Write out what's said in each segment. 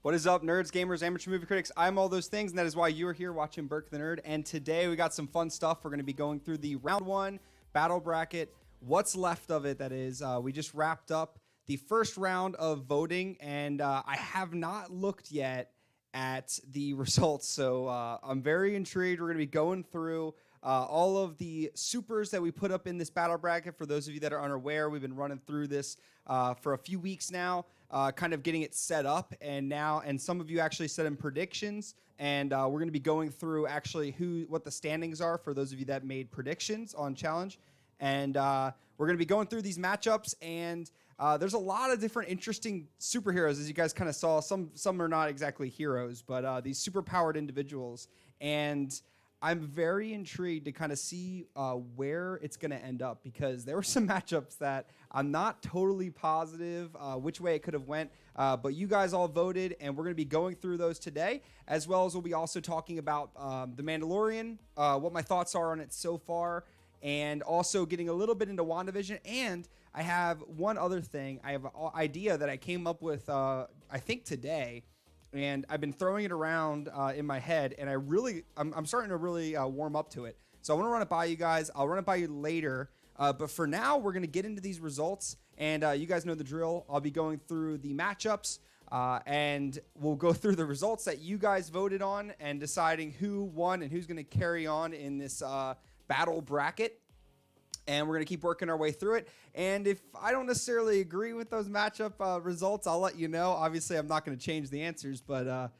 What is up, nerds, gamers, amateur movie critics? I'm all those things, and that is why you're here watching Burke the Nerd. And today we got some fun stuff. We're going to be going through the round one battle bracket. What's left of it, that is. We just wrapped up the first round of voting, and I have not looked yet at the results. So I'm very intrigued. We're going to be going through all of the supers that we put up in this battle bracket. For those of you that are unaware, we've been running through this for a few weeks now, kind of getting it set up. And some of you actually set in predictions. And we're going to be going through actually what the standings are for those of you that made predictions on Challenge. And we're going to be going through these matchups, and there's a lot of different interesting superheroes, as you guys kind of saw. Some are not exactly heroes, but these super-powered individuals. And I'm very intrigued to kind of see where it's going to end up, because there were some matchups that I'm not totally positive which way it could have went, but you guys all voted, and we're going to be going through those today, as well as we'll be also talking about The Mandalorian, what my thoughts are on it so far, and also getting a little bit into WandaVision. And I have one other thing. I have an idea that I came up with, I think today, and I've been throwing it around in my head, and I'm starting to really warm up to it. So I want to run it by you guys. I'll run it by you later. But for now, we're going to get into these results, and you guys know the drill. I'll be going through the matchups, and we'll go through the results that you guys voted on and deciding who won and who's going to carry on in this battle bracket. And we're going to keep working our way through it. And if I don't necessarily agree with those matchup results, I'll let you know. Obviously, I'm not going to change the answers, but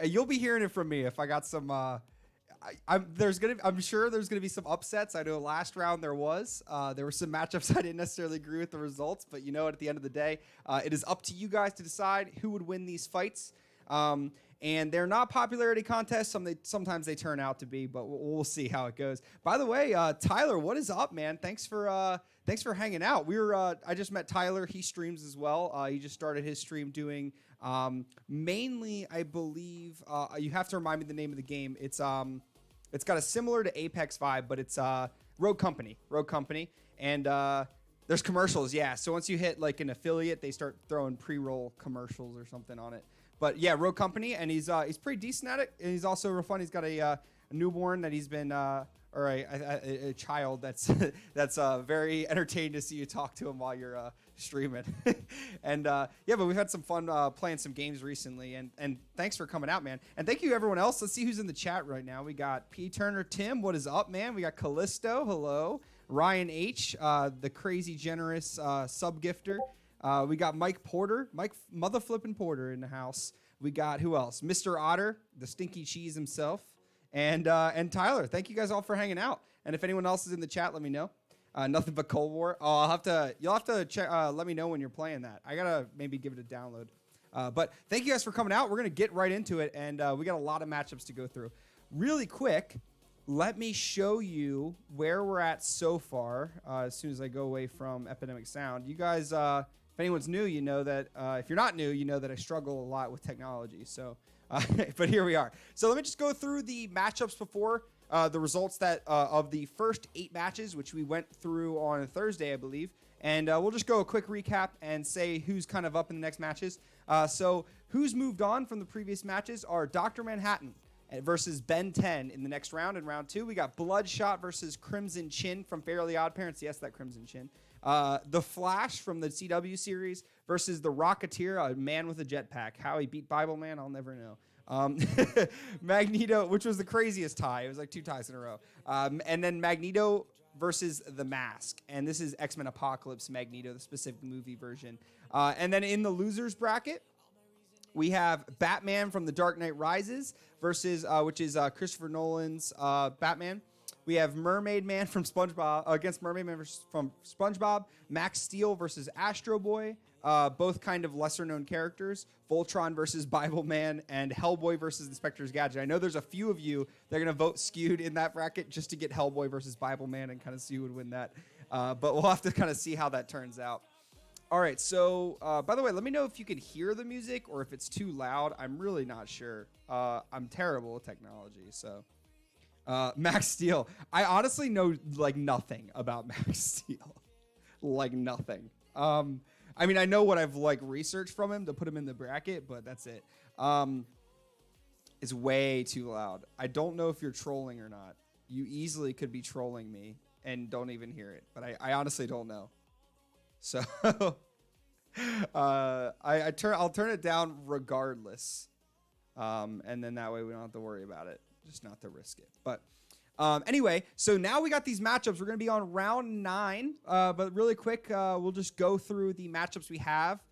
you'll be hearing it from me if I got some. I'm sure there's going to be some upsets. I know last round there were some matchups I didn't necessarily agree with the results, but at the end of the day, it is up to you guys to decide who would win these fights. And they're not popularity contests. Sometimes they turn out to be, but we'll see how it goes. By the way, Tyler, what is up, man? Thanks for hanging out. I just met Tyler. He streams as well. He just started his stream doing mainly, I believe. You have to remind me the name of the game. It's got a similar to Apex vibe, but it's Rogue Company. And there's commercials, yeah. So once you hit like an affiliate, they start throwing pre-roll commercials or something on it. But yeah, Rogue Company, and he's pretty decent at it. And he's also real fun. He's got a newborn that he's been, or a child that's very entertained to see you talk to him while you're streaming. And yeah, but we've had some fun playing some games recently. And thanks for coming out, man. And thank you everyone else. Let's see who's in the chat right now. We got P Turner Tim. What is up, man? We got Callisto. Hello. Ryan H. The crazy generous sub gifter. We got Mike Porter, Mike Mother Flippin' Porter in the house. We got who else? Mr. Otter, the stinky cheese himself, and Tyler. Thank you guys all for hanging out. And if anyone else is in the chat, let me know. Nothing but Cold War. Oh, you'll have to check. Let me know when you're playing that. I gotta maybe give it a download. But thank you guys for coming out. We're gonna get right into it, and we got a lot of matchups to go through. Really quick, let me show you where we're at so far. As soon as I go away from Epidemic Sound, you guys. If anyone's new, you know that. If you're not new, you know that I struggle a lot with technology. So, but here we are. So let me just go through the matchups before the results that of the first 8 matches, which we went through on Thursday, I believe. And we'll just go a quick recap and say who's kind of up in the next matches. So who's moved on from the previous matches are Dr. Manhattan versus Ben 10 in the next round. In round 2, we got Bloodshot versus Crimson Chin from Fairly Odd Parents. Yes, that Crimson Chin. The Flash from the CW series versus the Rocketeer, a man with a jetpack. How he beat Bible Man, I'll never know. Magneto, which was the craziest tie. It was like 2 ties in a row. And then Magneto versus The Mask. And this is X-Men Apocalypse Magneto, the specific movie version. And then in the losers bracket, we have Batman from The Dark Knight Rises versus, which is Christopher Nolan's Batman. We have Mermaid Man from SpongeBob against Mermaid Man from SpongeBob. Max Steel versus Astro Boy. Both kind of lesser-known characters. Voltron versus Bible Man, and Hellboy versus Inspector's Gadget. I know there's a few of you that are going to vote skewed in that bracket just to get Hellboy versus Bible Man and kind of see who would win that. But we'll have to kind of see how that turns out. All right, so by the way, let me know if you can hear the music or if it's too loud. I'm really not sure. I'm terrible with technology, so... Max Steel. I honestly know like nothing about Max Steel. Like nothing. I mean, I know what I've like researched from him to put him in the bracket, but that's it. It's way too loud. I don't know if you're trolling or not. You easily could be trolling me and don't even hear it, but I honestly don't know. So I'll turn it down regardless, and then that way we don't have to worry about it, just not to risk it. But anyway, so now we got these matchups. We're gonna be on round 9, but really quick, we'll just go through the matchups we have.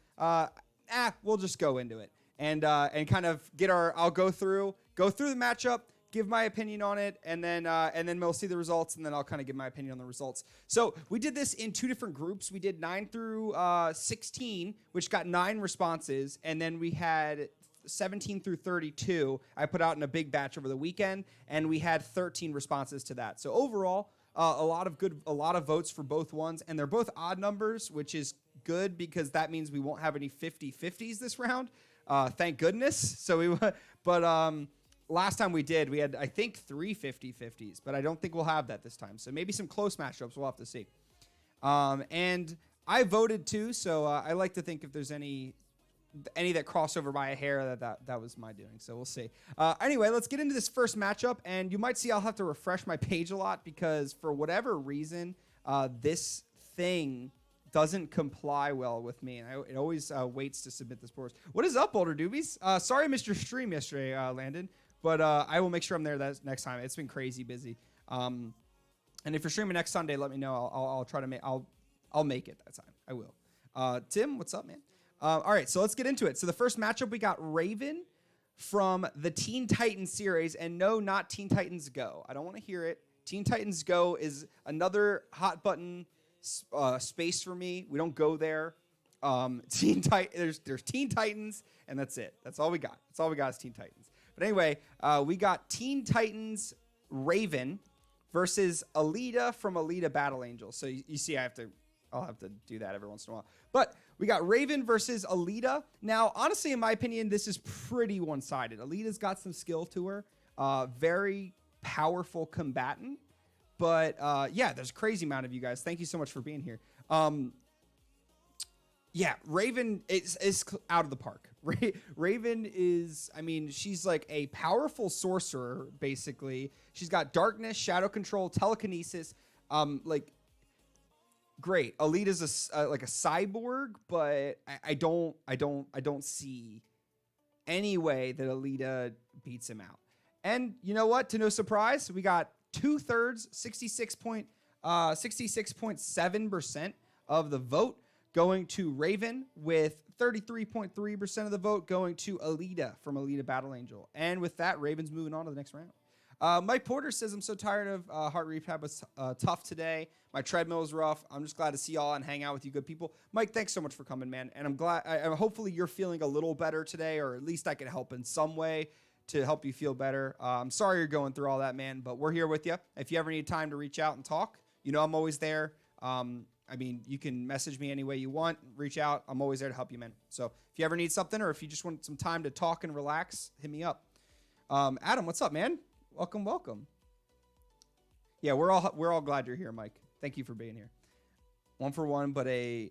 We'll just go into it and kind of get our. I'll go through the matchup, give my opinion on it, and then we'll see the results, and then I'll kind of give my opinion on the results. So we did this in 2 different groups. We did 9 through 16, which got 9 responses, and then we had 17 through 32. I put out in a big batch over the weekend, and we had 13 responses to that. So overall, a lot of votes for both ones, and they're both odd numbers, which is good because that means we won't have any 50-50s this round. Thank goodness. So last time we had, I think, 3 50-50s, but I don't think we'll have that this time. So maybe some close matchups. We'll have to see. And I voted too, so I like to think if there's any that cross over by a hair, that was my doing. So we'll see. Anyway, let's get into this first matchup, and you might see I'll have to refresh my page a lot because for whatever reason, this thing doesn't comply well with me, and it always waits to submit the scores. What is up, Older Doobies? Sorry I missed your stream yesterday, Landon, but I will make sure I'm there next time. It's been crazy busy. And if you're streaming next Sunday, let me know. I'll try to make. I'll make it that time. I will. Tim, what's up, man? All right, so let's get into it. So the first matchup, we got Raven from the Teen Titans series, and no, not Teen Titans Go. I don't want to hear it. Teen Titans Go is another hot button space for me. We don't go there. There's Teen Titans, and that's it. That's all we got. That's all we got is Teen Titans. But anyway, we got Teen Titans Raven versus Alita from Alita Battle Angel. So you see, I'll have to do that every once in a while. But we got Raven versus Alita. Now, honestly, in my opinion, this is pretty one-sided. Alita's got some skill to her. Very powerful combatant. But, yeah, there's a crazy amount of you guys. Thank you so much for being here. Yeah, Raven is out of the park. Raven is, I mean, she's like a powerful sorcerer, basically. She's got darkness, shadow control, telekinesis, great. Alita's like a cyborg, but I don't see any way that Alita beats him out. And you know what? To no surprise, we got 2/3, 66.7% of the vote going to Raven, with 33.3% of the vote going to Alita from Alita Battle Angel. And with that, Raven's moving on to the next round. Mike Porter says, I'm so tired of Heart Rehab. Was tough today. My treadmill is rough. I'm just glad to see y'all and hang out with you good people. Mike, thanks so much for coming, man. And I'm glad. Hopefully you're feeling a little better today, or at least I can help in some way to help you feel better. I'm sorry you're going through all that, man, but we're here with you. If you ever need time to reach out and talk, you know I'm always there. I mean, you can message me any way you want. Reach out. I'm always there to help you, man. So if you ever need something, or if you just want some time to talk and relax, hit me up. Adam, what's up, man? Welcome. Yeah, we're all glad you're here, Mike. Thank you for being here. 1 for 1, but I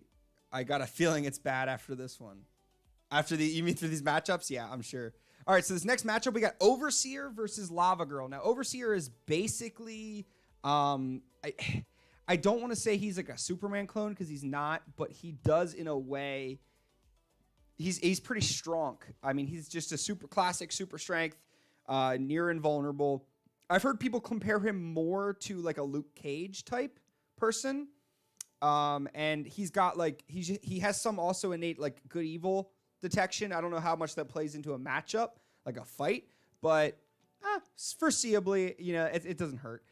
got a feeling it's bad after this one. You mean through these matchups? Yeah, I'm sure. All right, so this next matchup, we got Overseer versus Lava Girl. Now, Overseer is basically, I don't want to say he's like a Superman clone because he's not, but he does in a way. He's pretty strong. I mean, he's just a super classic, super strength, near invulnerable. I've heard people compare him more to like a Luke Cage type person. And he's got like, he has some also innate like good evil detection. I don't know how much that plays into a matchup, like a fight, but foreseeably, you know, it doesn't hurt.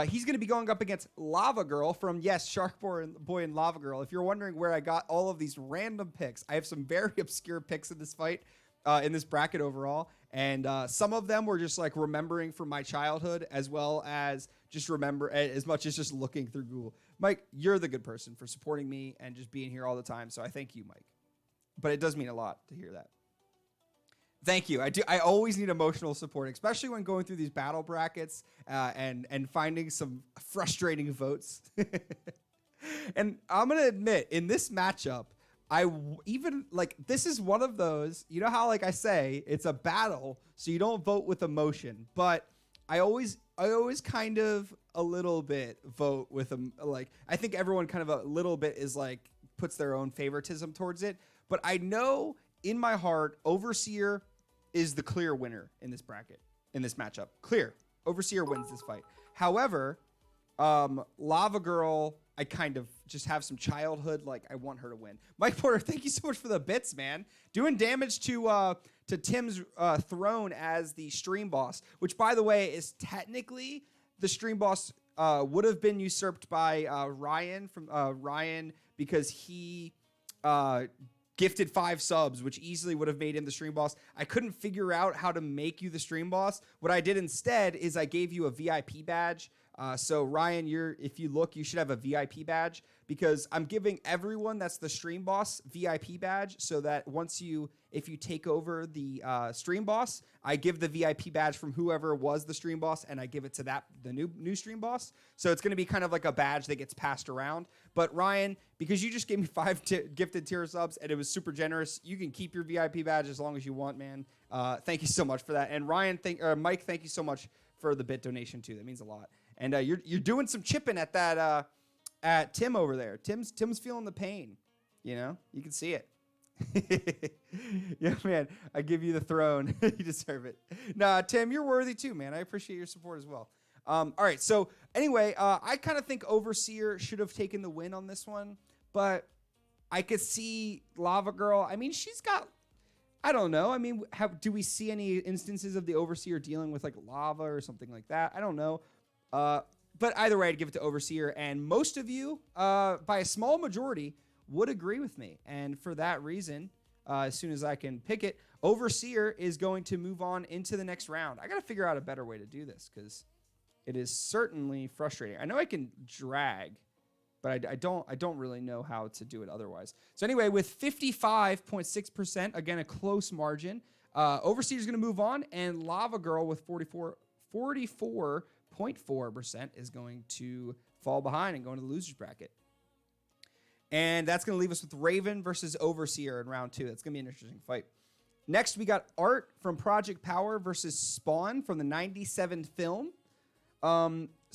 He's going to be going up against Lava Girl from, yes, Shark Boy and Lava Girl. If you're wondering where I got all of these random picks, I have some very obscure picks in this fight, in this bracket overall. And some of them were just like remembering from my childhood, as well as just remember as much as just looking through Google. Mike, you're the good person for supporting me and just being here all the time. So I thank you, Mike. But it does mean a lot to hear that. Thank you. I always need emotional support, especially when going through these battle brackets and finding some frustrating votes. And I'm going to admit, in this matchup, even like this is one of those, you know how like I say it's a battle, so you don't vote with emotion, but I always kind of a little bit vote with them. Like I think everyone kind of a little bit is like puts their own favoritism towards it, but I know in my heart Overseer is the clear winner in this bracket, in this matchup. Clear. Overseer wins this fight. However, Lava Girl, I kind of just have some childhood, like I want her to win. Mike Porter, thank you so much for the bits, man. Doing damage to Tim's throne as the stream boss, which by the way is technically the stream boss would have been usurped by Ryan from Ryan because he gifted 5 subs, which easily would have made him the stream boss. I couldn't figure out how to make you the stream boss. What I did instead is I gave you a VIP badge. So Ryan, if you look, you should have a VIP badge because I'm giving everyone that's the stream boss VIP badge so that if you take over the stream boss, I give the VIP badge from whoever was the stream boss and I give it to the new stream boss. So it's going to be kind of like a badge that gets passed around. But Ryan, because you just gave me 5 gifted tier subs and it was super generous, you can keep your VIP badge as long as you want, man. Thank you so much for that. And Ryan, Mike, thank you so much for the bit donation too. That means a lot. And you're doing some chipping at that at Tim over there. Tim's feeling the pain. You know, you can see it. Yeah, man. I give you the throne. You deserve it. Nah, Tim, you're worthy too, man. I appreciate your support as well. All right. So anyway, I kind of think Overseer should have taken the win on this one, but I could see Lava Girl. I mean, she's got. I don't know. I mean, do we see any instances of the Overseer dealing with like lava or something like that? I don't know. But either way, I'd give it to Overseer. And most of you, by a small majority, would agree with me. And for that reason, as soon as I can pick it, Overseer is going to move on into the next round. I got to figure out a better way to do this because it is certainly frustrating. I know I can drag, but I don't really know how to do it otherwise. So anyway, with 55.6%, again, a close margin, Overseer is going to move on, and Lava Girl with 44.4% is going to fall behind and go into the loser's bracket. And that's going to leave us with Raven versus Overseer in round 2. That's going to be an interesting fight. Next, we got Art from Project Power versus Spawn from the 97 film.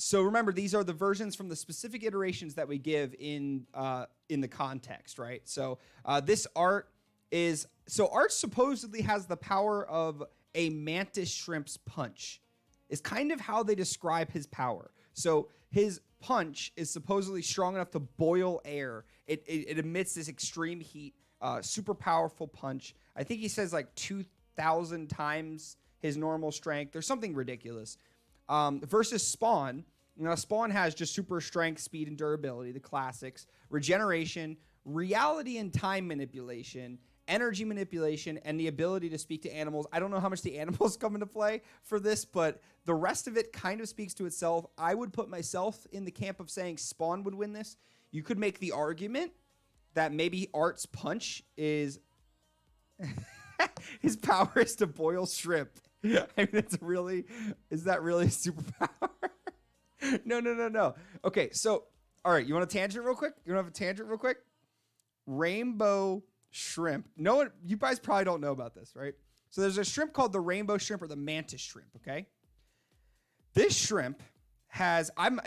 So remember, these are the versions from the specific iterations that we give in the context, right? So this Art is... So Art supposedly has the power of a mantis shrimp's punch. Is kind of how they describe his power. So his punch is supposedly strong enough to boil air. It emits this extreme heat, super powerful punch. I think he says like 2,000 times his normal strength. There's something ridiculous. Versus Spawn. Now, Spawn has just super strength, speed, and durability, the classics. Regeneration, reality and time manipulation, energy manipulation, and the ability to speak to animals. I don't know how much the animals come into play for this, but the rest of it kind of speaks to itself. I would put myself in the camp of saying Spawn would win this. You could make the argument that maybe Art's punch is... his power is to boil shrimp. I mean, is that really a superpower? No. Okay, so, all right, you want a tangent real quick? You want to have a tangent real quick? Rainbow shrimp. No one, you guys probably don't know about this, right? So there's a shrimp called the rainbow shrimp or the mantis shrimp, okay? This shrimp has, I'm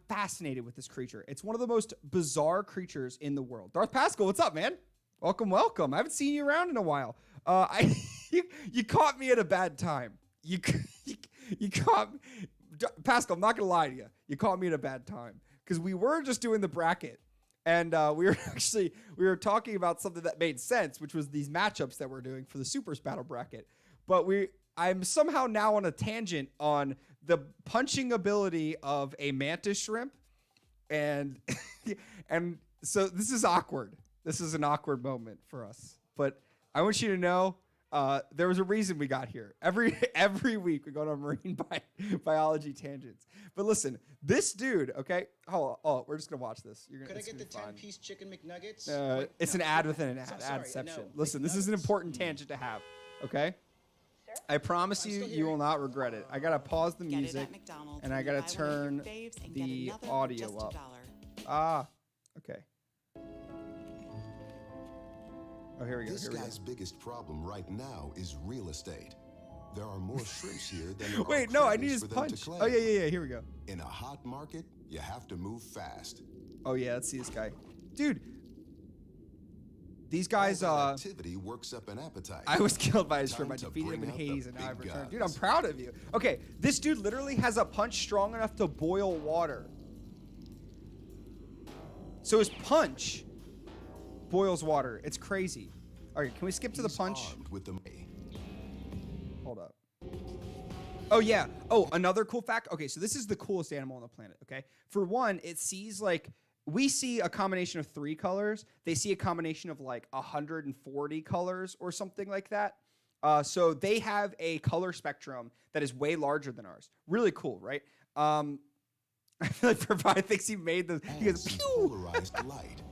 fascinated with this creature. It's one of the most bizarre creatures in the world. Darth Pascal, what's up, man? Welcome. I haven't seen you around in a while. You caught me at a bad time. You caught me. Pascal, I'm not going to lie to you. You caught me at a bad time because we were just doing the bracket. And we were talking about something that made sense, which was these matchups that we're doing for the Supers Battle bracket. But I'm somehow now on a tangent on the punching ability of a mantis shrimp. And so this is awkward. This is an awkward moment for us. But I want you to know there was a reason we got here. Every week we go on marine biology tangents. But listen, this dude, okay? Oh, we're just going to watch this. Could I get the 10-piece chicken McNuggets? It's an ad within an ad. Adception. No, listen, this is an important tangent to have, okay? Sure. I promise you will not regret it. I got to pause the music, and I got to turn the audio up. Okay. Oh, here we go. This Here we go. guy's biggest problem right now is real estate. There are more shrimps here than there Wait, are no, I credits need his for them punch. to claim. Oh, yeah. Here we go. In a hot market, you have to move fast. Oh, yeah, let's see this guy. Dude, these All guys, that activity works up an appetite. I was killed by his shrimp. I Time to defeated him in bring out the Hades, and now big I've returned. guns. Dude, I'm proud of you. Okay, this dude literally has a punch strong enough to boil water. So his punch boils water. It's crazy. All right, can we skip to the He's punch? armed with the Hold up. Oh, yeah. Oh, another cool fact. Okay, so this is the coolest animal on the planet, okay? For one, it sees like, we see a combination of 3 colors. They see a combination of like 140 colors or something like that. So they have a color spectrum that is way larger than ours. Really cool, right? I feel like Provide thinks he made the, he goes, and pew! polarized light.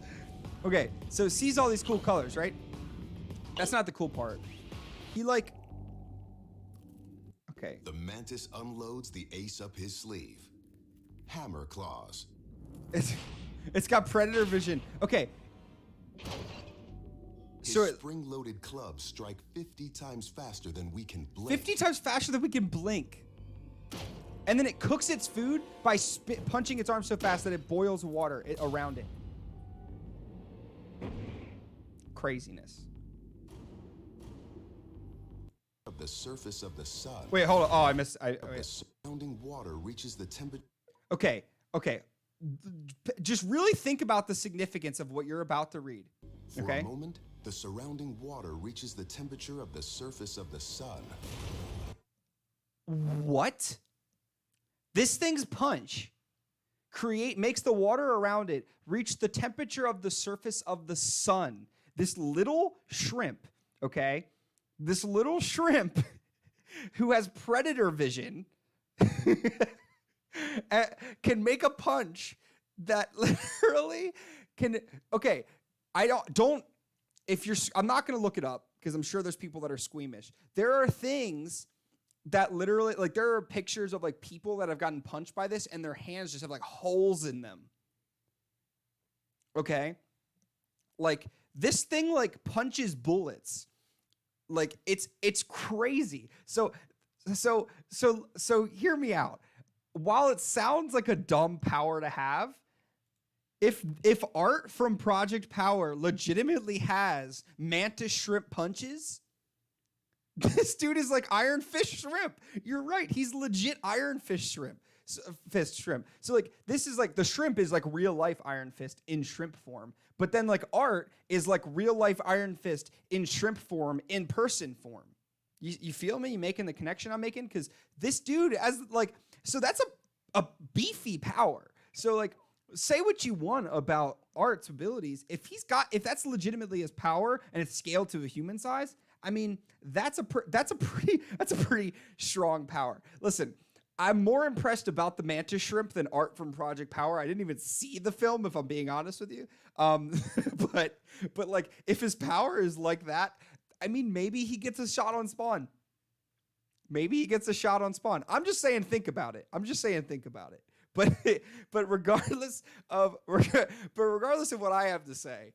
Okay, so sees all these cool colors, right? That's not the cool part. He like, okay. The mantis unloads the ace up his sleeve. Hammer claws. It's got predator vision. Okay. His So spring-loaded clubs strike 50 times faster than we can blink. 50 times faster than we can blink. And then it cooks its food by punching its arm so fast that it boils water around it. Craziness. Of the surface of the sun. Wait, hold on. Oh, I missed. The surrounding water reaches the temperature. Okay. Just really think about the significance of what you're about to read. For Okay. a moment, the surrounding water reaches the temperature of the surface of the sun. What? This thing's punch makes the water around it reach the temperature of the surface of the sun. This little shrimp, okay? This little shrimp who has predator vision can make a punch that literally can, okay, I'm not going to look it up because I'm sure there's people that are squeamish. There are things that literally, like, there are pictures of like people that have gotten punched by this and their hands just have like holes in them. Okay? Like, this thing like punches bullets. Like, it's crazy. So hear me out. While it sounds like a dumb power to have, if Art from Project Power legitimately has mantis shrimp punches, this dude is like Iron Fist shrimp. You're right. He's legit Iron Fist shrimp. So like, this is like, the shrimp is like real life Iron Fist in shrimp form. But then like Art is like real life Iron Fist in shrimp form, in person form. You feel me? You making the connection I'm making? Because this dude as like, so that's a beefy power. So like, say what you want about Art's abilities. If that's legitimately his power and it's scaled to a human size, I mean, that's a pretty strong power. Listen, I'm more impressed about the mantis shrimp than Art from Project Power. I didn't even see the film, if I'm being honest with you. But like, if his power is like that, I mean, maybe he gets a shot on Spawn. I'm just saying, think about it. But regardless of what I have to say,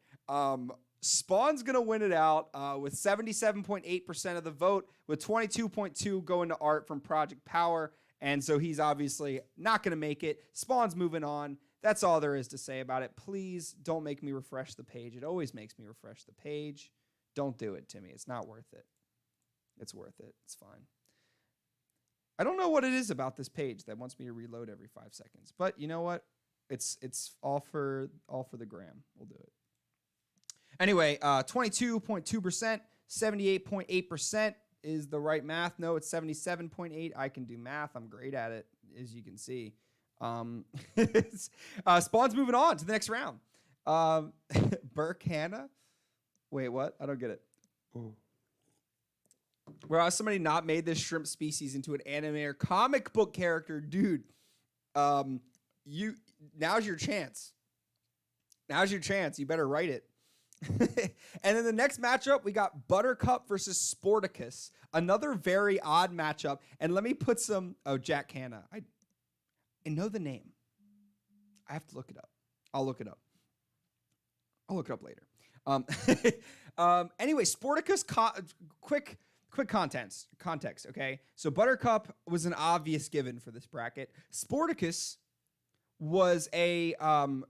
Spawn's gonna win it out with 77.8% of the vote, with 22.2 going to Art from Project Power, and so he's obviously not gonna make it. Spawn's moving on. That's all there is to say about it. Please don't make me refresh the page. It always makes me refresh the page. Don't do it to me. It's not worth it. It's worth it. It's fine. I don't know what it is about this page that wants me to reload every 5 seconds, but you know what? It's all for the gram. We'll do it. Anyway, 22.2%, 78.8% is the right math. No, it's 77.8. I can do math. I'm great at it, as you can see. Spawn's moving on to the next round. Burke Hannah. Wait, what? I don't get it. Ooh. Where somebody not made this shrimp species into an anime or comic book character, dude. Now's your chance. You better write it. And then the next matchup, we got Buttercup versus Sporticus. Another very odd matchup. And let me put some... Oh, Jack Hanna. I know the name. I have to look it up. I'll look it up later. Um, anyway, Sporticus, quick context, okay? So Buttercup was an obvious given for this bracket. Sporticus was a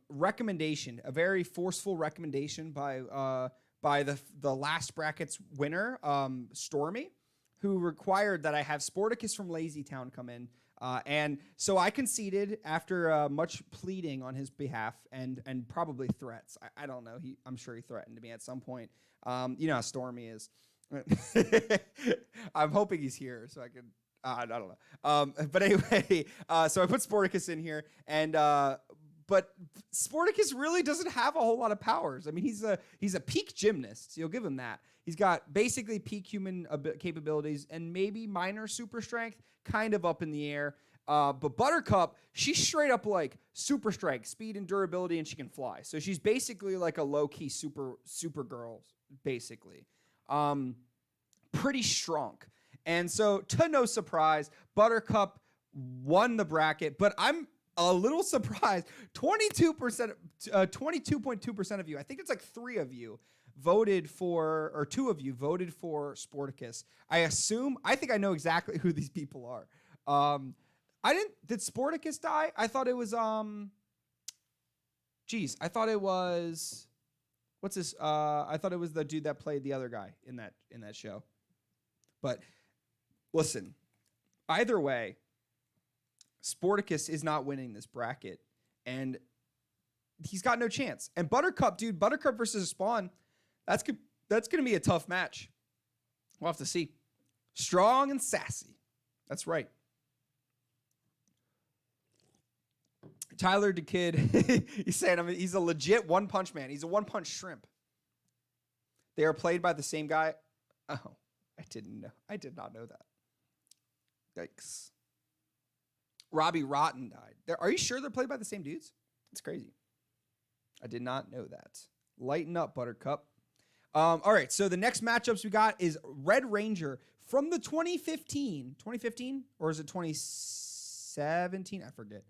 recommendation, a very forceful recommendation by the last bracket's winner, Stormy, who required that I have Sporticus from Lazy Town come in. And so I conceded after much pleading on his behalf and probably threats. I don't know. I'm sure he threatened me at some point. You know how Stormy is. I'm hoping he's here so I can. I don't know. But anyway, so I put Sporticus in here, and but Sporticus really doesn't have a whole lot of powers. I mean, he's a peak gymnast. So you'll give him that. He's got basically peak human capabilities and maybe minor super strength, kind of up in the air. But Buttercup, she's straight up like super strength, speed and durability, and she can fly. So she's basically like a low-key super girl, basically. Pretty strong. And so, to no surprise, Buttercup won the bracket, but I'm a little surprised. 22.2% of you, I think it's like 3 of you, voted for, or 2 of you voted for Sporticus. I think I know exactly who these people are. Did Sporticus die? I thought it was, what's this? I thought it was the dude that played the other guy in that show. But listen, either way, Sporticus is not winning this bracket, and he's got no chance. And Buttercup versus Spawn, that's going to be a tough match. We'll have to see. Strong and sassy. That's right. Tyler DeKid, he's saying he's a legit one-punch man. He's a one-punch shrimp. They are played by the same guy. Oh, I didn't know. I did not know that. Yikes. Robbie Rotten died. Are you sure they're played by the same dudes? That's crazy. I did not know that. Lighten up, Buttercup. All right, so the next matchups we got is Red Ranger from the 2015, or is it 2017? I forget.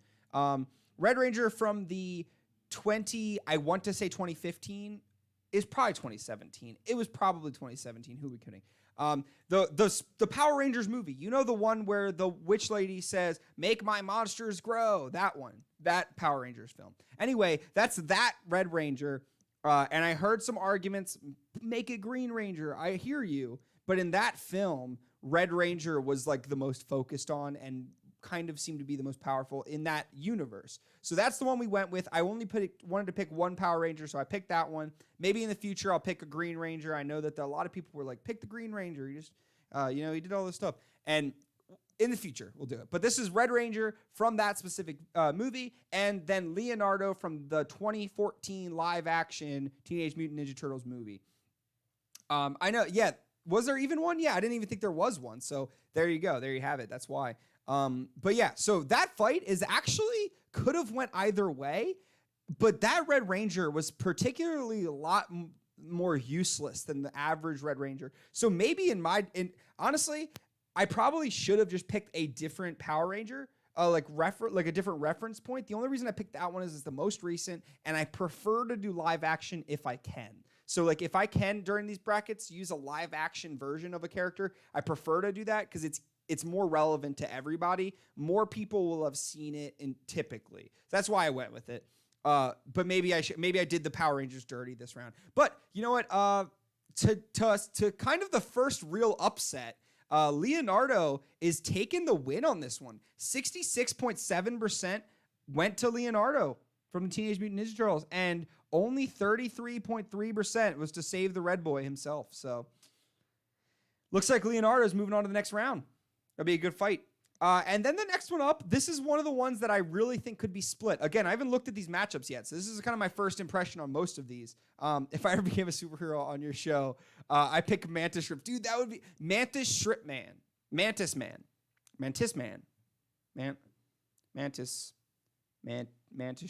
Red Ranger from the 2015 is probably 2017. It was probably 2017. Who are we kidding? The Power Rangers movie. You know, the one where the witch lady says, "Make my monsters grow." That one. That Power Rangers film. Anyway, that's that Red Ranger. And I heard some arguments, make it Green Ranger. I hear you. But in that film, Red Ranger was like the most focused on and kind of seemed to be the most powerful in that universe. So that's the one we went with. I only wanted to pick one Power Ranger, so I picked that one. Maybe in the future I'll pick a Green Ranger. I know that a lot of people were like, pick the Green Ranger. You just, he did all this stuff. And in the future, we'll do it. But this is Red Ranger from that specific movie, and then Leonardo from the 2014 live-action Teenage Mutant Ninja Turtles movie. I know, yeah. Was there even one? Yeah, I didn't even think there was one. So there you go. There you have it. That's why. But yeah, so that fight is actually could have went either way, but that Red Ranger was particularly a lot more useless than the average Red Ranger. So maybe honestly, I probably should have just picked a different Power Ranger, like a different reference point. The only reason I picked that one is it's the most recent, and I prefer to do live action if I can. So like if I can during these brackets use a live action version of a character, I prefer to do that because it's more relevant to everybody. More people will have seen it typically. So that's why I went with it. But maybe I did the Power Rangers dirty this round. But you know what? To kind of the first real upset, Leonardo is taking the win on this one. 66.7% went to Leonardo from the Teenage Mutant Ninja Turtles, and only 33.3% was to save the Red Boy himself. So looks like Leonardo's moving on to the next round. That'll be a good fight. And then the next one up, this is one of the ones that I really think could be split. Again, I haven't looked at these matchups yet, so this is kind of my first impression on most of these. If I ever became a superhero on your show, I pick Mantis Shrimp. Dude, that would be Mantis Shrimp Man. Mantis Man. Mantis Man. Mantis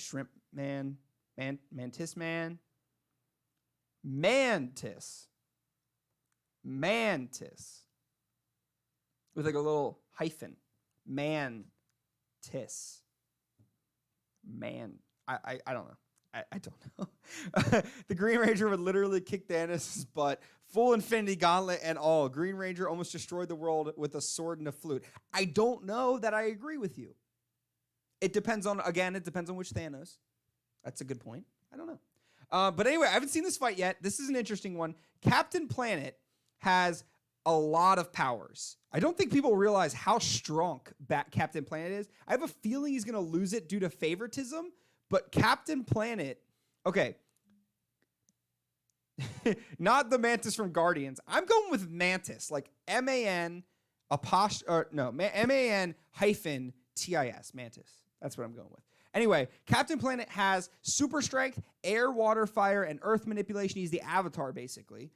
Shrimp Man. Mantis Man. Mantis. With like a little hyphen. Mantis. Man. I don't know. I don't know. The Green Ranger would literally kick Thanos' butt, full Infinity Gauntlet and all. Green Ranger almost destroyed the world with a sword and a flute. I don't know that I agree with you. It depends on which Thanos. That's a good point. I don't know. But anyway, I haven't seen this fight yet. This is an interesting one. Captain Planet has a lot of powers. I don't think people realize how strong Captain Planet is. I have a feeling he's going to lose it due to favoritism, but Captain Planet, okay, not the Mantis from Guardians. I'm going with Mantis, like M-A-N-hyphen-T-I-S, Mantis. That's what I'm going with. Anyway, Captain Planet has super strength, air, water, fire, and earth manipulation. He's the Avatar, basically.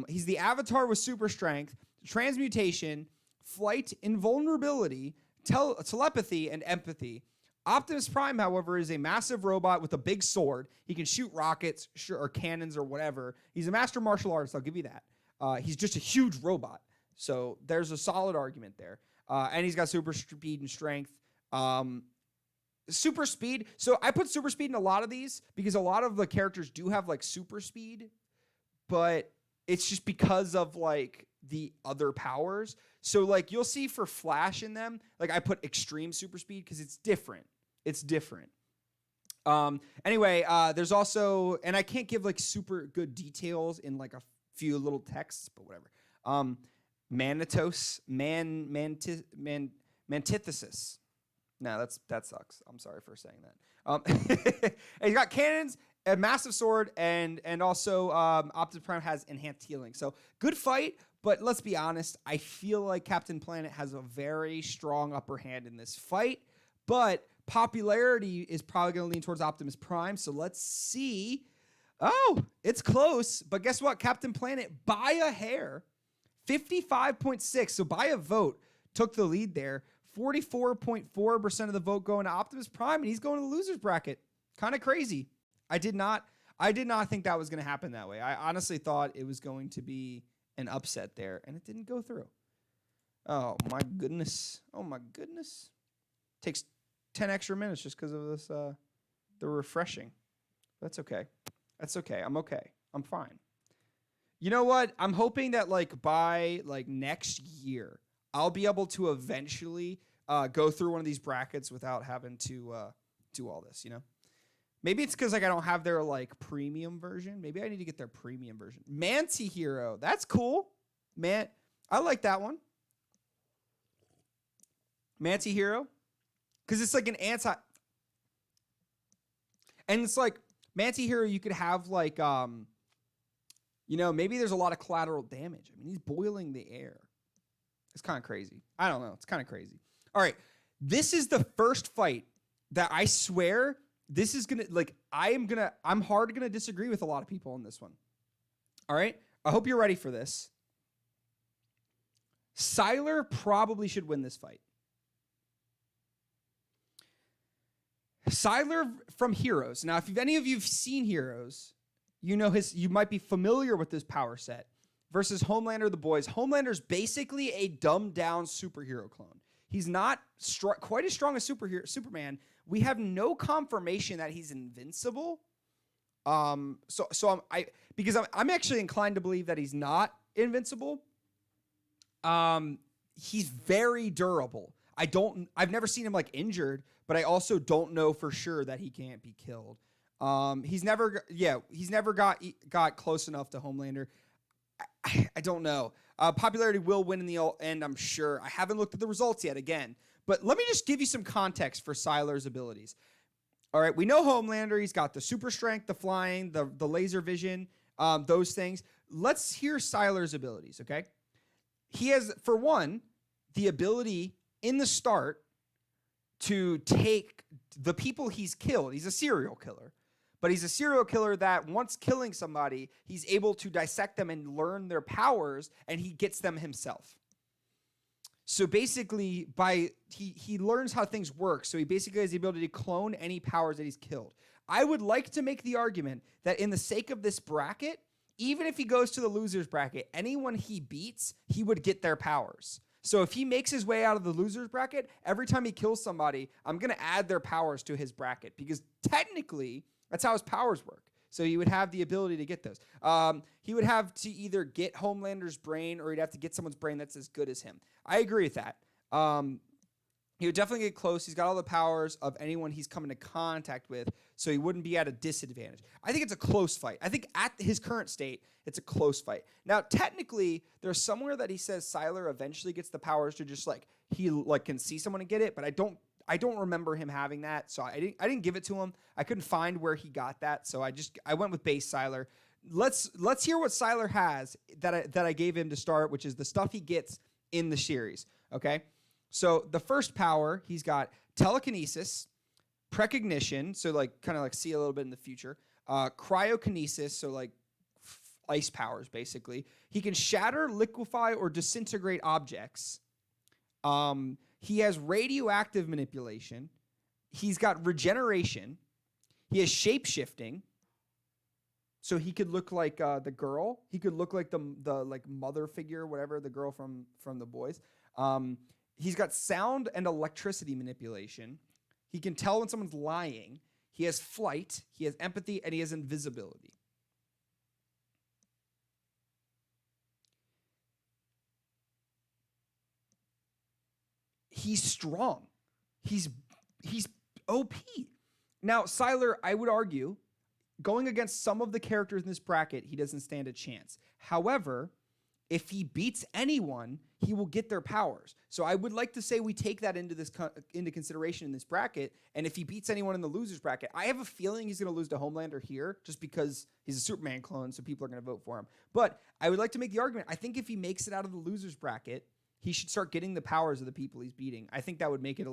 He's the Avatar with super strength, transmutation, flight, invulnerability, telepathy, and empathy. Optimus Prime, however, is a massive robot with a big sword. He can shoot rockets or cannons or whatever. He's a master martial artist, I'll give you that. He's just a huge robot. So there's a solid argument there. And he's got super speed and strength. Super speed. So I put super speed in a lot of these because a lot of the characters do have like super speed, but it's just because of like the other powers. So like you'll see for Flash in them, like I put extreme super speed because it's different. It's different. Anyway, there's also, and I can't give like super good details in like a few little texts, but whatever. Mantithesis. No, that sucks. I'm sorry for saying that. And he's got cannons, a massive sword, and also Optimus Prime has enhanced healing. So good fight, but let's be honest. I feel like Captain Planet has a very strong upper hand in this fight, but popularity is probably going to lean towards Optimus Prime. So let's see. Oh, it's close, but guess what? Captain Planet, by a hair, 55.6, so by a vote, took the lead there. 44.4% of the vote going to Optimus Prime, and he's going to the losers bracket. Kind of crazy. I did not think that was going to happen that way. I honestly thought it was going to be an upset there, and it didn't go through. Oh my goodness. Oh my goodness. Takes 10 extra minutes just because of this the refreshing. That's okay. That's okay. I'm okay. I'm fine. You know what? I'm hoping that like by like next year I'll be able to eventually go through one of these brackets without having to do all this, you know? Maybe it's because like I don't have their like premium version. Maybe I need to get their premium version. Manti-Hero. That's cool. Man, I like that one. Manti-Hero. Because it's like an anti... And it's like, Manti-Hero, you could have like, you know, maybe there's a lot of collateral damage. I mean, he's boiling the air. It's kind of crazy. I don't know. It's kind of crazy. All right. This is the first fight that I swear this is going to, like, I'm hard going to disagree with a lot of people on this one. All right. I hope you're ready for this. Sylar probably should win this fight. Sylar from Heroes. Now, if any of you've seen Heroes, you know you might be familiar with this power set. Versus Homelander, the boys. Homelander's basically a dumbed-down superhero clone. He's not quite as strong as Superman. We have no confirmation that he's invincible. I'm actually inclined to believe that he's not invincible. He's very durable. I've never seen him like injured, but I also don't know for sure that he can't be killed. He's never got close enough to Homelander. I don't know. Popularity will win in the end, I'm sure. I haven't looked at the results yet again. But let me just give you some context for Sylar's abilities. All right, we know Homelander. He's got the super strength, the flying, the laser vision, those things. Let's hear Sylar's abilities, okay? He has, for one, the ability in the start to take the people he's killed. He's a serial killer. But he's a serial killer that once killing somebody, he's able to dissect them and learn their powers, and he gets them himself. So basically, he learns how things work. So he basically has the ability to clone any powers that he's killed. I would like to make the argument that in the sake of this bracket, even if he goes to the losers bracket, anyone he beats, he would get their powers. So if he makes his way out of the losers bracket, every time he kills somebody, I'm going to add their powers to his bracket. Because technically, That's how his powers work. So he would have the ability to get those. He would have to either get Homelander's brain or he'd have to get someone's brain that's as good as him. I agree with that. He would definitely get close. He's got all the powers of anyone he's come into contact with, so he wouldn't be at a disadvantage. I think it's a close fight. I think at his current state, it's a close fight. Now, technically, there's somewhere that he says Sylar eventually gets the powers to just like he like can see someone and get it, but I don't remember him having that, so I didn't give it to him. I couldn't find where he got that, so I went with base Sylar. Let's hear what Sylar has that I gave him to start, which is the stuff he gets in the series. Okay, so the first power he's got telekinesis, precognition, so like kind of like see a little bit in the future, cryokinesis, so like ice powers basically. He can shatter, liquefy, or disintegrate objects. He has radioactive manipulation. He's got regeneration. He has shape-shifting. So he could look like the girl. He could look like the like mother figure, whatever, the girl from The Boys. He's got sound and electricity manipulation. He can tell when someone's lying. He has flight. He has empathy, and he has invisibility. He's strong. He's OP. Now, Sylar, I would argue, going against some of the characters in this bracket, he doesn't stand a chance. However, if he beats anyone, he will get their powers. So I would like to say we take that into consideration in this bracket. And if he beats anyone in the losers bracket, I have a feeling he's going to lose to Homelander here just because he's a Superman clone, so people are going to vote for him. But I would like to make the argument. I think if he makes it out of the losers bracket, he should start getting the powers of the people he's beating. I think that would make it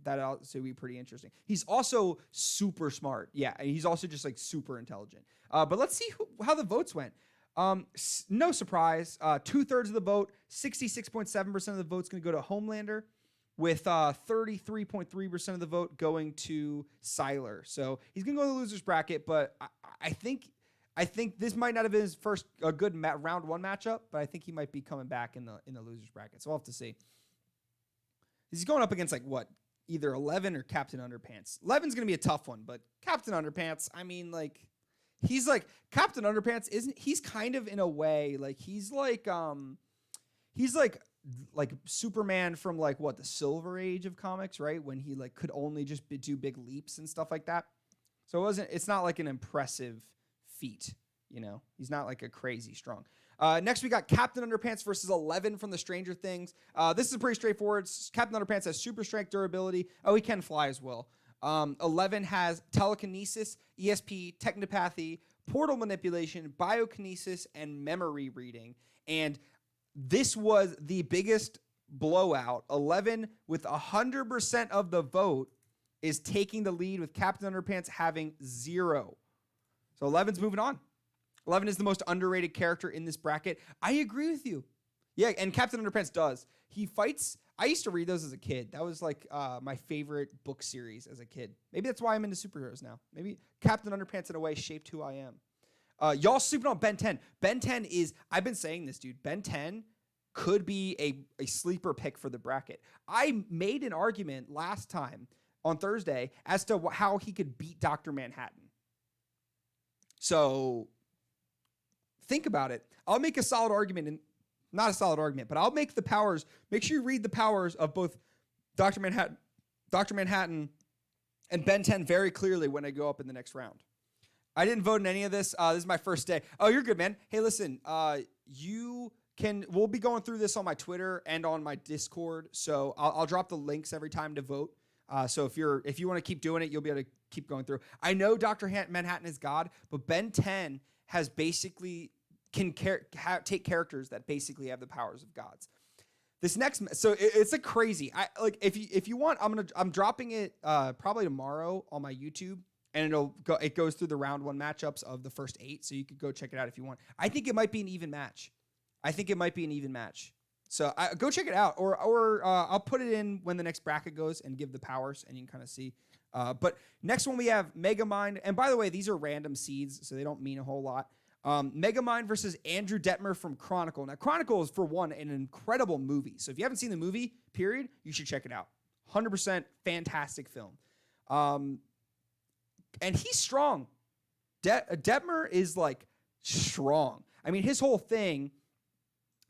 that also be pretty interesting. He's also super smart. Yeah, and he's also just like super intelligent. But let's see how the votes went. No surprise. 2/3 of the vote, 66.7% of the vote's going to go to Homelander, with 33.3% of the vote going to Sylar. So he's going to go to the losers bracket, but I think this might not have been his first good round one matchup, but I think he might be coming back in the losers bracket. So we'll have to see. He's going up against like what, either 11 or Captain Underpants. 11's going to be a tough one, but Captain Underpants, I mean, like he's like Captain Underpants he's kind of in a way like he's like Superman from like what, the Silver Age of comics, right? When he like could only just do big leaps and stuff like that. So it's not like an impressive feat, you know. He's not like a crazy strong. Next we got Captain Underpants versus 11 from the Stranger Things. This is pretty straightforward. Captain Underpants has super strength, durability. Oh, he can fly as well. 11 has telekinesis, ESP, technopathy, portal manipulation, biokinesis, and memory reading. And this was the biggest blowout. 11 with 100% of the vote is taking the lead, with Captain Underpants having 0. So 11's moving on. 11 is the most underrated character in this bracket. I agree with you. Yeah, and Captain Underpants does. He fights. I used to read those as a kid. That was like my favorite book series as a kid. Maybe that's why I'm into superheroes now. Maybe Captain Underpants in a way shaped who I am. Y'all sleeping on Ben 10. Ben 10 is, I've been saying this, dude. Ben 10 could be a sleeper pick for the bracket. I made an argument last time on Thursday as to how he could beat Dr. Manhattan. So think about it. I'll make a solid argument, and not a solid argument, but I'll make the powers. Make sure you read the powers of both Dr. Manhattan and Ben 10 very clearly when I go up in the next round. I didn't vote in any of this. This is my first day. Oh, you're good, man. Hey, listen, we'll be going through this on my Twitter and on my Discord. So I'll drop the links every time to vote. So if you want to keep doing it, you'll be able to keep going through. I know Dr. Manhattan is God, but Ben 10 has basically take characters that basically have the powers of gods. This next, so it's a crazy. If you want, I'm dropping it probably tomorrow on my YouTube, and it goes through the round one matchups of the first 8, so you could go check it out if you want. I think it might be an even match. So go check it out, or I'll put it in when the next bracket goes and give the powers, and you can kind of see. But next one we have Megamind, and by the way, these are random seeds, so they don't mean a whole lot. Megamind versus Andrew Detmer from Chronicle. Now, Chronicle is, for one, an incredible movie. So if you haven't seen the movie, period, you should check it out. 100% fantastic film. And he's strong. Detmer is like strong. I mean, his whole thing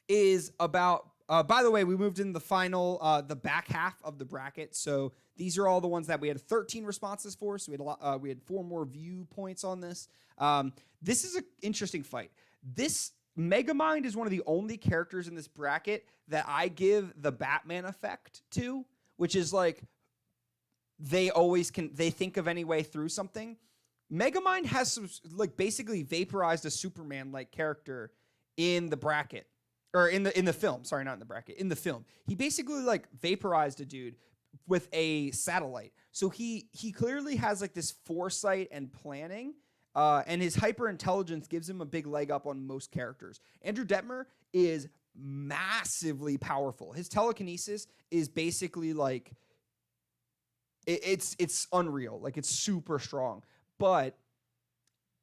is about. By the way, we moved in the final, the back half of the bracket. So these are all the ones that we had 13 responses for. So we had a lot. We had 4 more viewpoints on this. This is an interesting fight. This Megamind is one of the only characters in this bracket that I give the Batman effect to, which is like they think of any way through something. Megamind has some, like, basically vaporized a Superman-like character in the bracket. Or in the film. Sorry, not in the bracket. In the film. He basically, like, vaporized a dude with a satellite. So he clearly has, like, this foresight and planning. And his hyper intelligence gives him a big leg up on most characters. Andrew Detmer is massively powerful. His telekinesis is basically like it's unreal. Like, it's super strong. But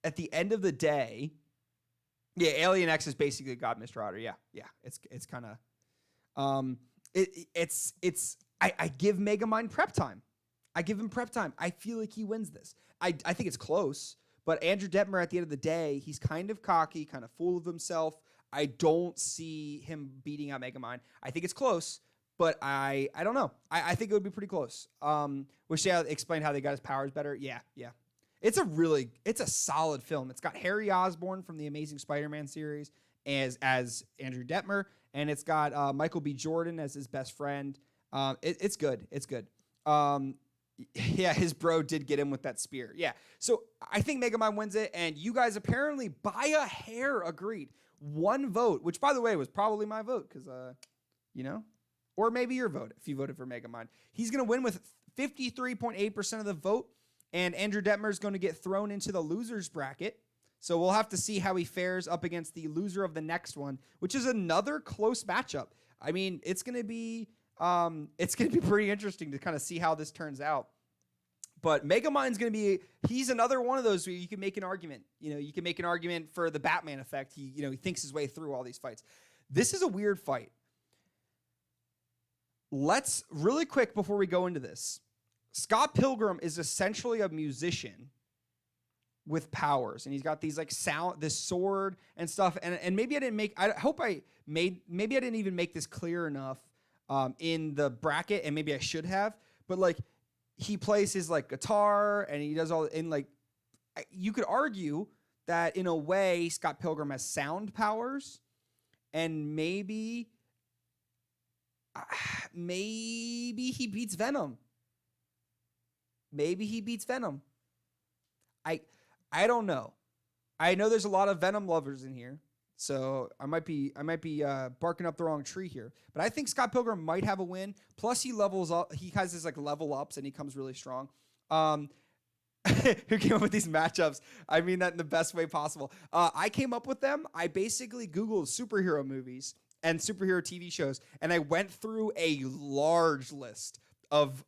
at the end of the day, yeah, Alien X is basically God, Mr. Otter. Yeah. It's kind of I give Megamind prep time. I give him prep time. I feel like he wins this. I think it's close. But Andrew Detmer, at the end of the day, he's kind of cocky, kind of full of himself. I don't see him beating out Megamind. I think it's close, but I don't know. I think it would be pretty close. Wish they explained how they got his powers better. Yeah. It's a solid film. It's got Harry Osborn from the Amazing Spider-Man series as Andrew Detmer, and it's got Michael B. Jordan as his best friend. It's good. It's good. Yeah, his bro did get him with that spear. Yeah. So I think Megamind wins it, and you guys apparently by a hair agreed. 1 vote, which, by the way, was probably my vote because, or maybe your vote if you voted for Megamind. He's going to win with 53.8% of the vote, and Andrew Detmer is going to get thrown into the losers bracket. So we'll have to see how he fares up against the loser of the next one, which is another close matchup. I mean, it's going to be pretty interesting to kind of see how this turns out. But Megamind's going to be, he's another one of those where you can make an argument. You can make an argument for the Batman effect. He thinks his way through all these fights. This is a weird fight. Let's, really quick before we go into this, Scott Pilgrim is essentially a musician with powers, and he's got these this sword and stuff. And maybe I didn't maybe I didn't even make this clear enough in the bracket, and maybe I should have, but like, he plays his like guitar and he does all, and like, you could argue that in a way Scott Pilgrim has sound powers, and maybe he beats Venom. I don't know. I know there's a lot of Venom lovers in here, so I might be barking up the wrong tree here. But I think Scott Pilgrim might have a win. Plus, he levels up. He has his like level ups, and he comes really strong. Who came up with these matchups? I mean that in the best way possible. I came up with them. I basically Googled superhero movies and superhero TV shows, and I went through a large list of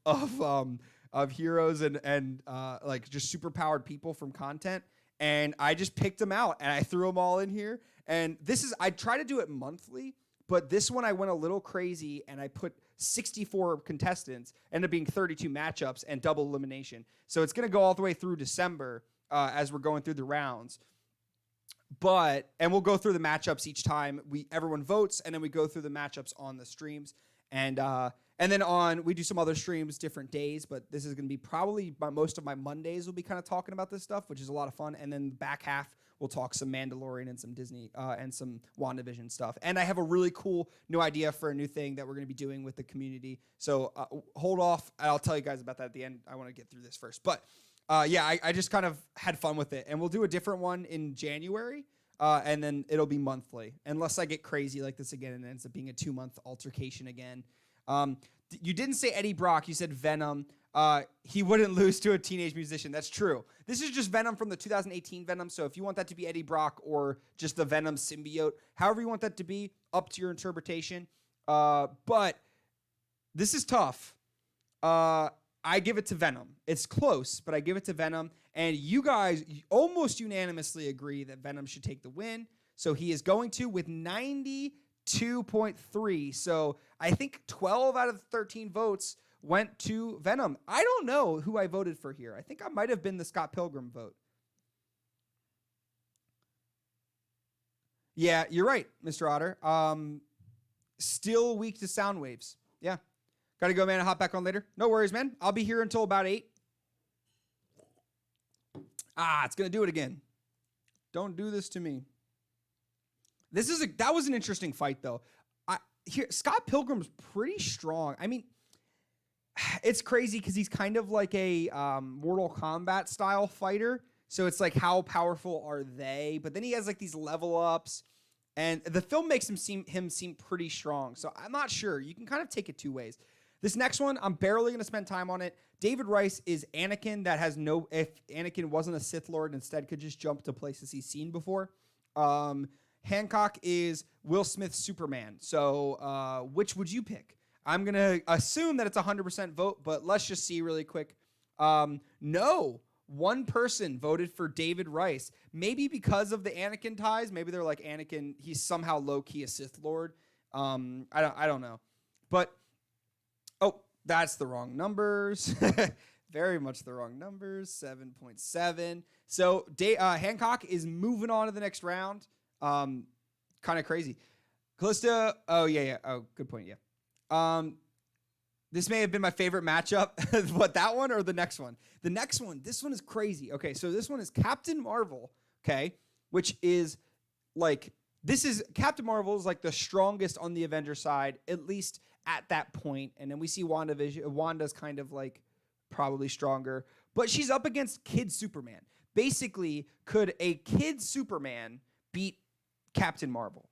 heroes and like just superpowered people from content, and I just picked them out and I threw them all in here. And I try to do it monthly, but this one I went a little crazy and I put 64 contestants, ended up being 32 matchups and double elimination. So it's going to go all the way through December as we're going through the rounds. And we'll go through the matchups each time. Everyone votes, and then we go through the matchups on the streams. And then we do some other streams different days, but this is going to be probably most of my Mondays will be kind of talking about this stuff, which is a lot of fun. And then the back half, we'll talk some Mandalorian and some Disney and some WandaVision stuff. And I have a really cool new idea for a new thing that we're going to be doing with the community. So hold off. I'll tell you guys about that at the end. I want to get through this first. But I just kind of had fun with it. And we'll do a different one in January. And then it'll be monthly, unless I get crazy like this again and it ends up being a 2-month altercation again. You didn't say Eddie Brock. You said Venom. He wouldn't lose to a teenage musician. That's true. This is just Venom from the 2018 Venom. So if you want that to be Eddie Brock or just the Venom symbiote, however you want that to be, up to your interpretation. But this is tough. I give it to Venom. It's close, but I give it to Venom. And you guys almost unanimously agree that Venom should take the win. So he is going to with 92.3. So I think 12 out of the 13 votes went to Venom. I don't know who I voted for here. I think I might have been the Scott Pilgrim vote. Yeah, you're right, Mr. Otter. Still weak to sound waves. Yeah. Gotta go, man. I'll hop back on later. No worries, man. I'll be here until about 8. It's gonna do it again. Don't do this to me. That was an interesting fight, though. Scott Pilgrim's pretty strong. I mean, it's crazy because he's kind of like a Mortal Kombat style fighter. So it's like, how powerful are they? But then he has like these level ups, and the film makes him seem pretty strong. So I'm not sure. You can kind of take it two ways. This next one, I'm barely going to spend time on it. David Rice is Anakin that has if Anakin wasn't a Sith Lord, instead could just jump to places he's seen before. Hancock is Will Smith's Superman. So which would you pick? I'm going to assume that it's 100% vote, but let's just see really quick. No. One person voted for David Rice. Maybe because of the Anakin ties. Maybe they're like, Anakin, he's somehow low-key a Sith Lord. I don't know. But that's the wrong numbers. Very much the wrong numbers. 7.7. So Hancock is moving on to the next round. Kind of crazy. Callista. Oh, yeah. Oh, good point. Yeah. This may have been my favorite matchup. What, that one or the next one? The next one. This one is crazy. Okay, so this one is Captain Marvel. Okay, which is like, Captain Marvel is like the strongest on the Avengers side, at least at that point. And then we see Wanda's kind of like probably stronger, but she's up against Kid Superman. Basically, could a Kid Superman beat Captain Marvel?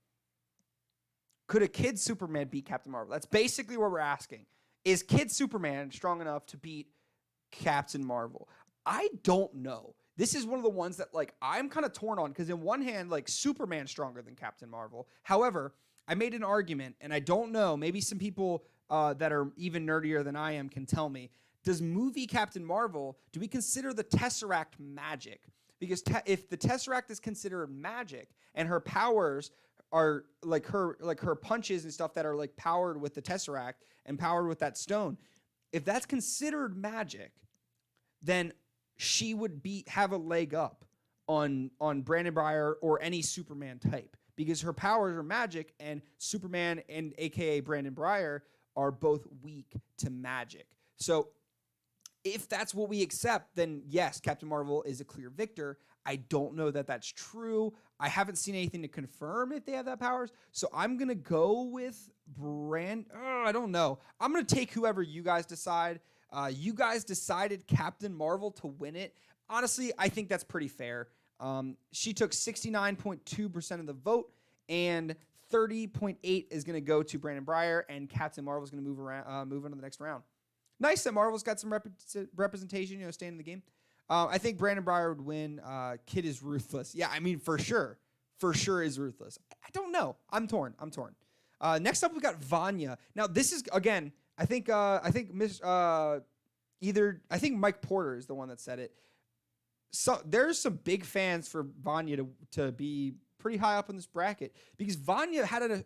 Could a Kid Superman beat Captain Marvel? That's basically what we're asking. Is Kid Superman strong enough to beat Captain Marvel? I don't know. This is one of the ones that, like, I'm kind of torn on, because in one hand, like, Superman's stronger than Captain Marvel. However, I made an argument, and I don't know, maybe some people that are even nerdier than I am can tell me, does movie Captain Marvel, do we consider the Tesseract magic? Because if the Tesseract is considered magic, and her powers are like her punches and stuff that are like powered with the Tesseract and powered with that stone, if that's considered magic, then she would have a leg up on Brandon Breyer or any Superman type, because her powers are magic, and Superman and aka Brandon Breyer are both weak to magic. So if that's what we accept, then yes, Captain Marvel is a clear victor. I don't know that that's true. I haven't seen anything to confirm if they have that powers. So I'm going to go with I don't know. I'm going to take whoever you guys decide. You guys decided Captain Marvel to win it. Honestly, I think that's pretty fair. She took 69.2% of the vote, and 30.8 is going to go to Brandon Breyer, and Captain Marvel is going to move on to the next round. Nice that Marvel's got some representation, staying in the game. I think Brandon Breyer would win. Kid is ruthless. Yeah, I mean, for sure. For sure is ruthless. I don't know. I'm torn. Next up, we got Vanya. Now, this is, again, I think Mike Porter is the one that said it. So there's some big fans for Vanya to be pretty high up in this bracket, because Vanya had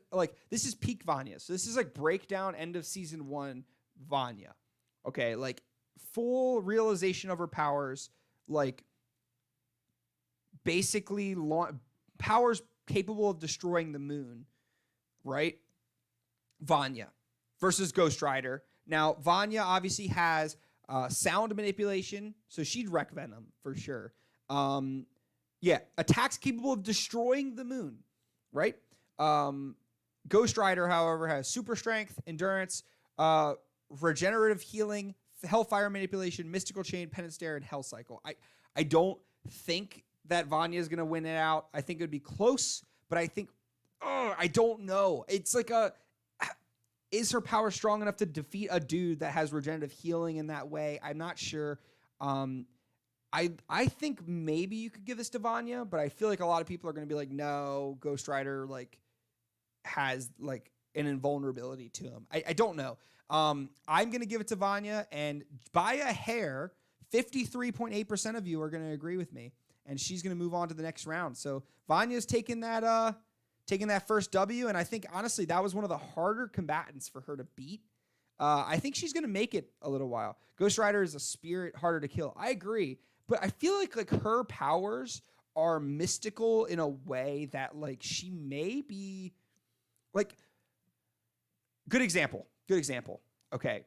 this is peak Vanya. So this is like breakdown end of season 1 Vanya. Okay, like full realization of her powers, like basically powers capable of destroying the moon, right? Vanya versus Ghost Rider. Now, Vanya obviously has sound manipulation, so she'd wreck Venom for sure. Attacks capable of destroying the moon, right? Ghost Rider, however, has super strength, endurance, regenerative healing, Hellfire manipulation, mystical chain, penance stare, and Hell cycle. I don't think that Vanya is going to win it out. I think it would be close, but I think I don't know. It's like is her power strong enough to defeat a dude that has regenerative healing in that way? I'm not sure. I think maybe you could give this to Vanya, but I feel like a lot of people are going to be like, no, Ghost Rider has an invulnerability to him. I don't know. I'm going to give it to Vanya, and by a hair, 53.8% of you are going to agree with me, and she's going to move on to the next round. So Vanya's taking that first W, and I think, honestly, that was one of the harder combatants for her to beat. I think she's going to make it a little while. Ghost Rider is a spirit, harder to kill. I agree, but I feel like her powers are mystical in a way that like she may be like good example. Okay.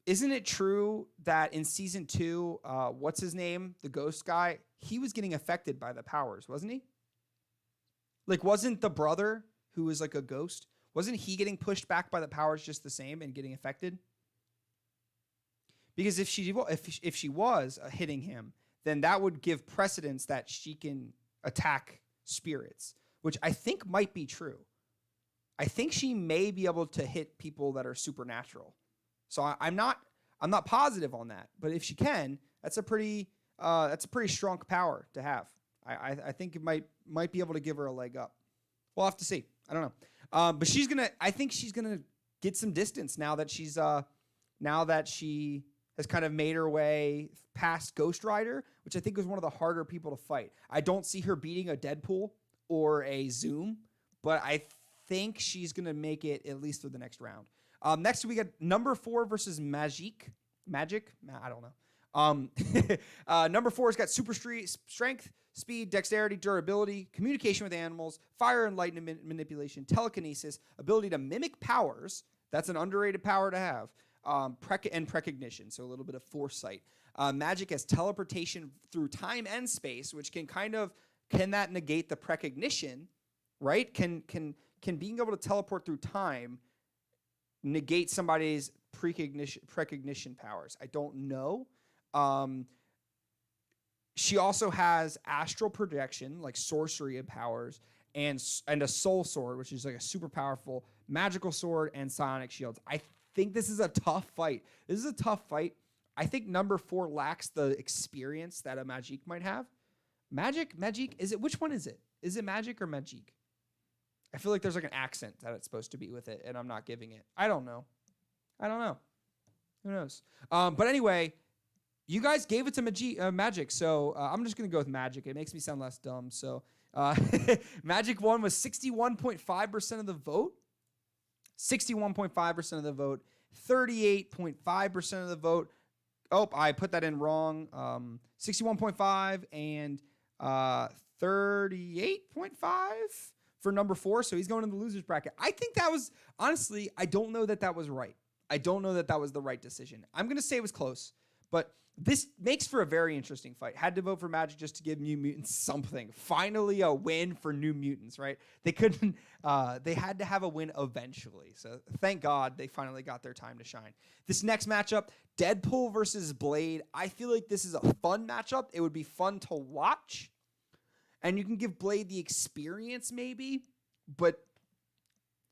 Isn't it true that in season 2, what's his name? The ghost guy, he was getting affected by the powers, wasn't he? Like, wasn't the brother who was like a ghost, wasn't he getting pushed back by the powers just the same and getting affected? Because if she was hitting him, then that would give precedence that she can attack spirits, which I think might be true. I think she may be able to hit people that are supernatural. So I'm not positive on that, but if she can, that's a pretty strong power to have. I think it might be able to give her a leg up. We'll have to see. I don't know. But I think she's gonna get some distance now that she has kind of made her way past Ghost Rider, which I think was one of the harder people to fight. I don't see her beating a Deadpool or a Zoom, but I think she's gonna make it at least through the next round. Next we got number 4 versus Magic. I don't know. Number 4 has got super strength, speed, dexterity, durability, communication with animals, fire and light manipulation, telekinesis, ability to mimic powers. That's an underrated power to have. And precognition, so a little bit of foresight. Magic has teleportation through time and space, which can that negate the precognition, right? Can being able to teleport through time negate somebody's precognition powers? I don't know. She also has astral projection, like sorcery powers, and a soul sword, which is like a super powerful magical sword, and psionic shields. I think this is a tough fight. I think number 4 lacks the experience that a Magic might have. Magic, which one is it? Is it Magic or Magic? I feel like there's like an accent that it's supposed to be with it, and I'm not giving it. I don't know. Who knows? But anyway, you guys gave it to Magic, so I'm just going to go with Magic. It makes me sound less dumb. So Magic won with 61.5% of the vote. 61.5% of the vote. 38.5% of the vote. Oh, I put that in wrong. 61.5 and 38.5 for number 4. So he's going in the loser's bracket. I think that was, honestly, I don't know that was right. I don't know that was the right decision. I'm going to say it was close, but this makes for a very interesting fight. Had to vote for Magic just to give New Mutants something. Finally a win for New Mutants, right? They couldn't, they had to have a win eventually. So thank God they finally got their time to shine. This next matchup, Deadpool versus Blade. I feel like this is a fun matchup. It would be fun to watch. And you can give Blade the experience maybe, but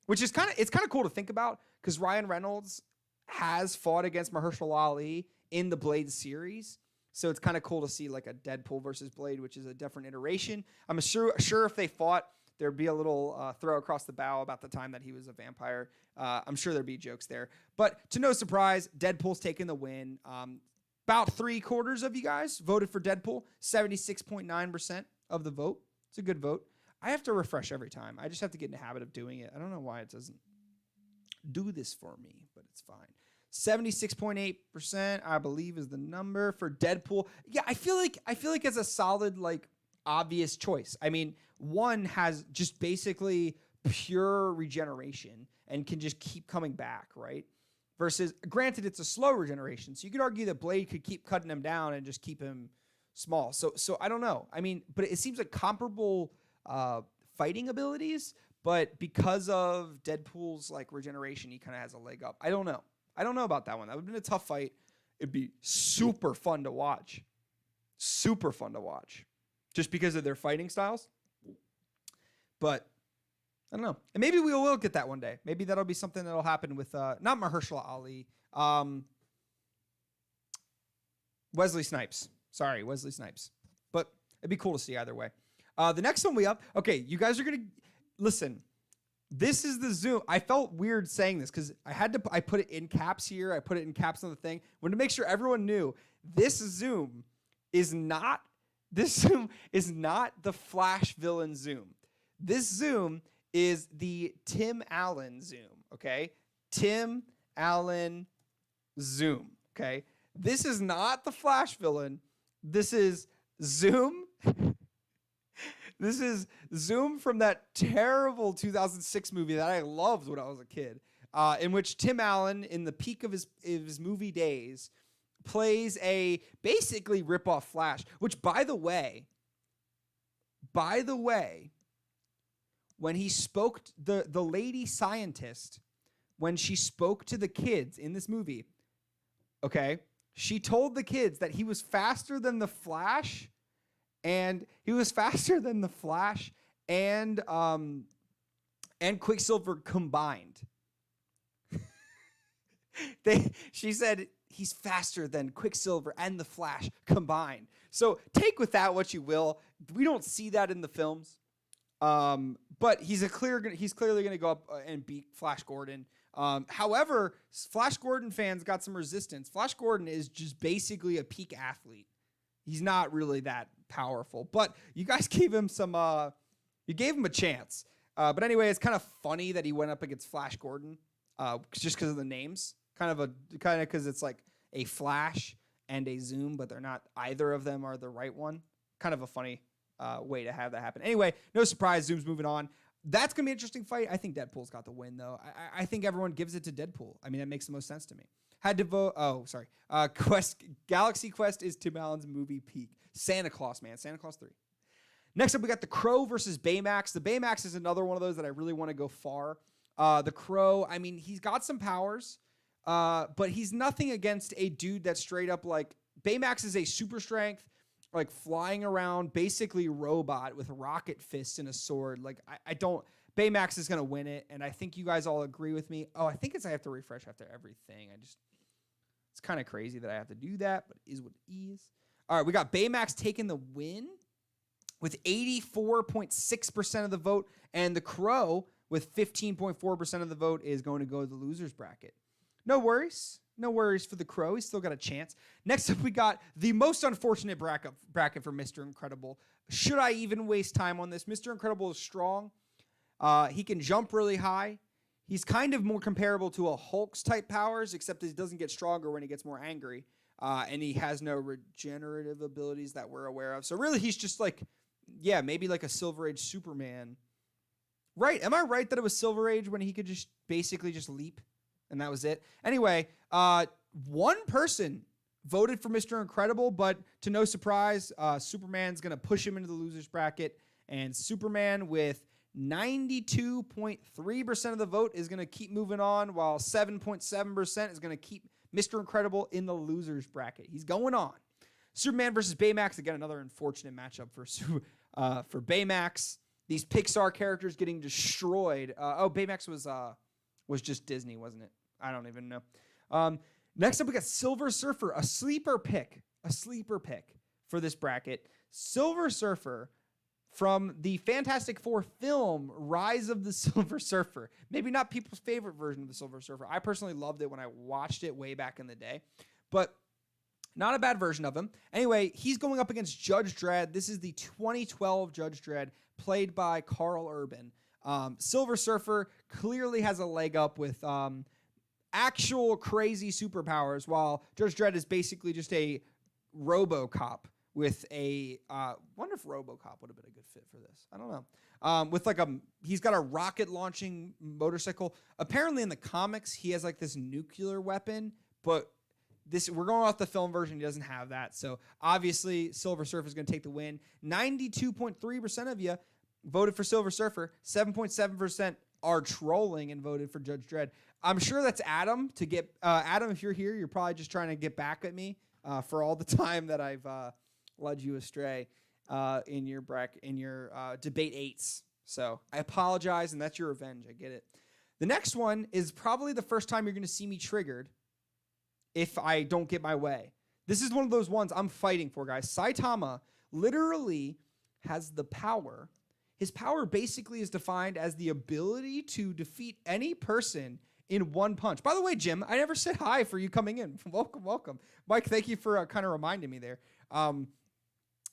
which is it's kind of cool to think about because Ryan Reynolds has fought against Mahershala Ali in the Blade series. So it's kind of cool to see like a Deadpool versus Blade, which is a different iteration. I'm sure if they fought, there'd be a little throw across the bow about the time that he was a vampire. I'm sure there'd be jokes there. But to no surprise, Deadpool's taking the win. About 3/4 of you guys voted for Deadpool, 76.9% of the vote. It's a good vote. I have to refresh every time. I just have to get in the habit of doing it. I don't know why it doesn't do this for me, but it's fine. 76.8%, I believe, is the number for Deadpool. Yeah, I feel like it's a solid, like, obvious choice. I mean, one has just basically pure regeneration and can just keep coming back, right? Versus, granted, it's a slow regeneration, so you could argue that Blade could keep cutting him down and just keep him small. So I don't know. I mean, but it seems like comparable fighting abilities, but because of Deadpool's like regeneration, he kind of has a leg up. I don't know about that one. That would have been a tough fight. It'd be super fun to watch. Just because of their fighting styles. But I don't know. And maybe we will get that one day. Maybe that'll be something that'll happen with not Mahershala Ali. Wesley Snipes. Sorry, Wesley Snipes. But it'd be cool to see either way. The next one we up. Okay, you guys are going to listen. This is the Zoom. I felt weird saying this because I put it in caps here. I put it in caps on the thing. Wanted to make sure everyone knew this Zoom is not the Flash villain Zoom. This Zoom is the Tim Allen Zoom, okay? Tim Allen Zoom, okay? This is not the Flash villain. This is Zoom. This is Zoom from that terrible 2006 movie that I loved when I was a kid, in which Tim Allen, in the peak of his movie days, plays a basically rip-off Flash, which, by the way, when he spoke, the lady scientist, when she spoke to the kids in this movie, okay, she told the kids that he was faster than the Flash, and Quicksilver combined. She said he's faster than Quicksilver and the Flash combined. So take with that what you will. We don't see that in the films, but he's clearly going to go up and beat Flash Gordon. However, Flash Gordon fans got some resistance. Flash Gordon is just basically a peak athlete. He's not really that powerful, but you guys gave him you gave him a chance. But anyway, it's kind of funny that he went up against Flash Gordon, just because of the names. Kind of because it's like a Flash and a Zoom, but they're not. Either of them are the right one. Kind of a funny way to have that happen. Anyway, no surprise. Zoom's moving on. That's gonna be an interesting fight. I think Deadpool's got the win, though. I think everyone gives it to Deadpool. I mean, that makes the most sense to me. Had to vote. Oh, sorry. Galaxy Quest is Tim Allen's movie peak. Santa Claus, man. Santa Claus 3. Next up, we got The Crow versus Baymax. The Baymax is another one of those that I really want to go far. The Crow, I mean, he's got some powers, but he's nothing against a dude that's straight up like... Baymax is a super strength, like flying around, basically robot with rocket fists and a sword. Like, I don't... Baymax is going to win it, and I think you guys all agree with me. Oh, I think I have to refresh after everything. It's kind of crazy that I have to do that, but it is what it is. All right, we got Baymax taking the win with 84.6% of the vote, and The Crow with 15.4% of the vote is going to go to the losers bracket. No worries. No worries for The Crow. He's still got a chance. Next up, we got the most unfortunate bracket for Mr. Incredible. Should I even waste time on this? Mr. Incredible is strong. He can jump really high. He's kind of more comparable to a Hulk's type powers, except he doesn't get stronger when he gets more angry. And he has no regenerative abilities that we're aware of. So really, he's just like, yeah, maybe like a Silver Age Superman. Right. Am I right that it was Silver Age when he could just basically just leap? And that was it. Anyway, one person voted for Mr. Incredible, but to no surprise, Superman's going to push him into the losers bracket. And Superman with 92.3% of the vote is going to keep moving on, while 7.7% is going to keep Mr. Incredible in the losers bracket. He's going on. Superman versus Baymax, again, another unfortunate matchup for Baymax. These Pixar characters getting destroyed. Baymax was just Disney, wasn't it? I don't even know. Next up, we got Silver Surfer, a sleeper pick for this bracket. Silver Surfer from the Fantastic Four film, Rise of the Silver Surfer. Maybe not people's favorite version of the Silver Surfer. I personally loved it when I watched it way back in the day, but not a bad version of him. Anyway, he's going up against Judge Dredd. This is the 2012 Judge Dredd, played by Carl Urban. Silver Surfer clearly has a leg up with actual crazy superpowers, while Judge Dredd is basically just a RoboCop with a... wonder if RoboCop would have been a good fit for this. I don't know. With like he's got a rocket launching motorcycle. Apparently in the comics, he has like this nuclear weapon, but we're going off the film version. He doesn't have that. So obviously Silver Surfer is going to take the win. 92.3% of you voted for Silver Surfer. 7.7% are trolling and voted for Judge Dredd. I'm sure that's Adam. Adam, if you're here, you're probably just trying to get back at me for all the time that I've led you astray in your debate 8s. So I apologize, and that's your revenge. I get it. The next one is probably the first time you're going to see me triggered if I don't get my way. This is one of those ones I'm fighting for, guys. Saitama literally has the power. His power basically is defined as the ability to defeat any person in one punch. By the way, Jim, I never said hi for you coming in. Welcome. Mike, thank you for kind of reminding me there.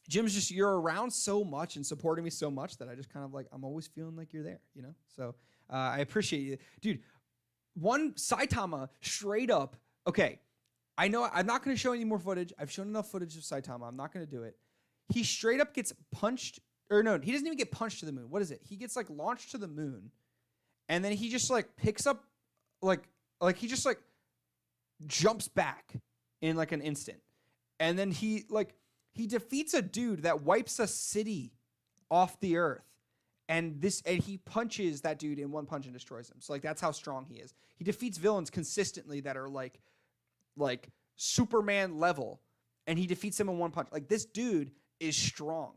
Jim's you're around so much and supporting me so much that I just kind of like, I'm always feeling like you're there, you know? So I appreciate you. Dude, one Saitama straight up, okay, I know I'm not going to show any more footage. I've shown enough footage of Saitama. I'm not going to do it. he straight up gets punched, or no, he doesn't even get punched to the moon. What is it? He gets like launched to the moon, and then he just like picks up, like he just like jumps back in like an instant, and then he defeats a dude that wipes a city off the earth, and he punches that dude in one punch and destroys him. So like that's how strong he is. He defeats villains consistently that are like Superman level, and he defeats him in one punch. Like, this dude is strong.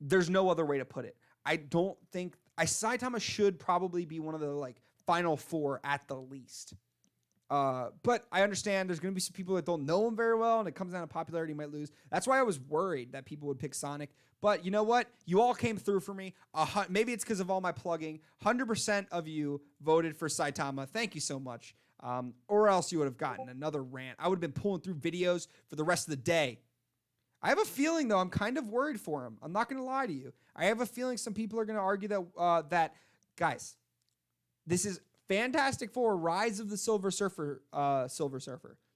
There's no other way to put it. I don't think Saitama should probably be one of the like final 4 at the least. But I understand there's going to be some people that don't know him very well, and it comes down to popularity, might lose. That's why I was worried that people would pick Sonic. But you know what? You all came through for me. Maybe it's because of all my plugging. 100% of you voted for Saitama. Thank you so much. Or else you would have gotten another rant. I would have been pulling through videos for the rest of the day. I have a feeling, though, I'm kind of worried for him. I'm not going to lie to you. I have a feeling some people are going to argue that guys, this is Fantastic Four, Rise of the Silver Surfer.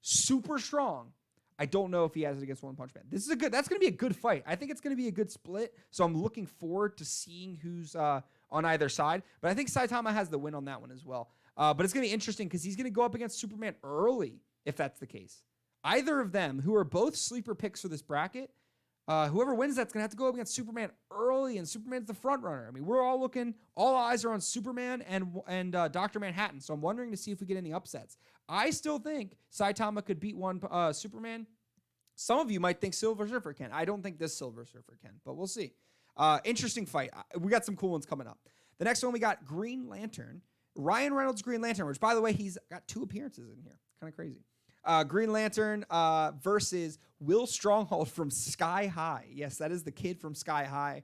Super strong. I don't know if he has it against One Punch Man. That's going to be a good fight. I think it's going to be a good split. So I'm looking forward to seeing who's on either side. But I think Saitama has the win on that one as well. But it's going to be interesting because he's going to go up against Superman early, if that's the case. Either of them, who are both sleeper picks for this bracket, whoever wins that's going to have to go up against Superman early, and Superman's the front runner. I mean, we're all eyes are on Superman and Dr. Manhattan, so I'm wondering to see if we get any upsets. I still think Saitama could beat Superman. Some of you might think Silver Surfer can. I don't think this Silver Surfer can, but we'll see. Interesting fight. We got some cool ones coming up. The next one we got Green Lantern. Ryan Reynolds' Green Lantern, which, by the way, he's got 2 appearances in here. Kind of crazy. Green Lantern versus Will Stronghold from Sky High. Yes, that is the kid from Sky High.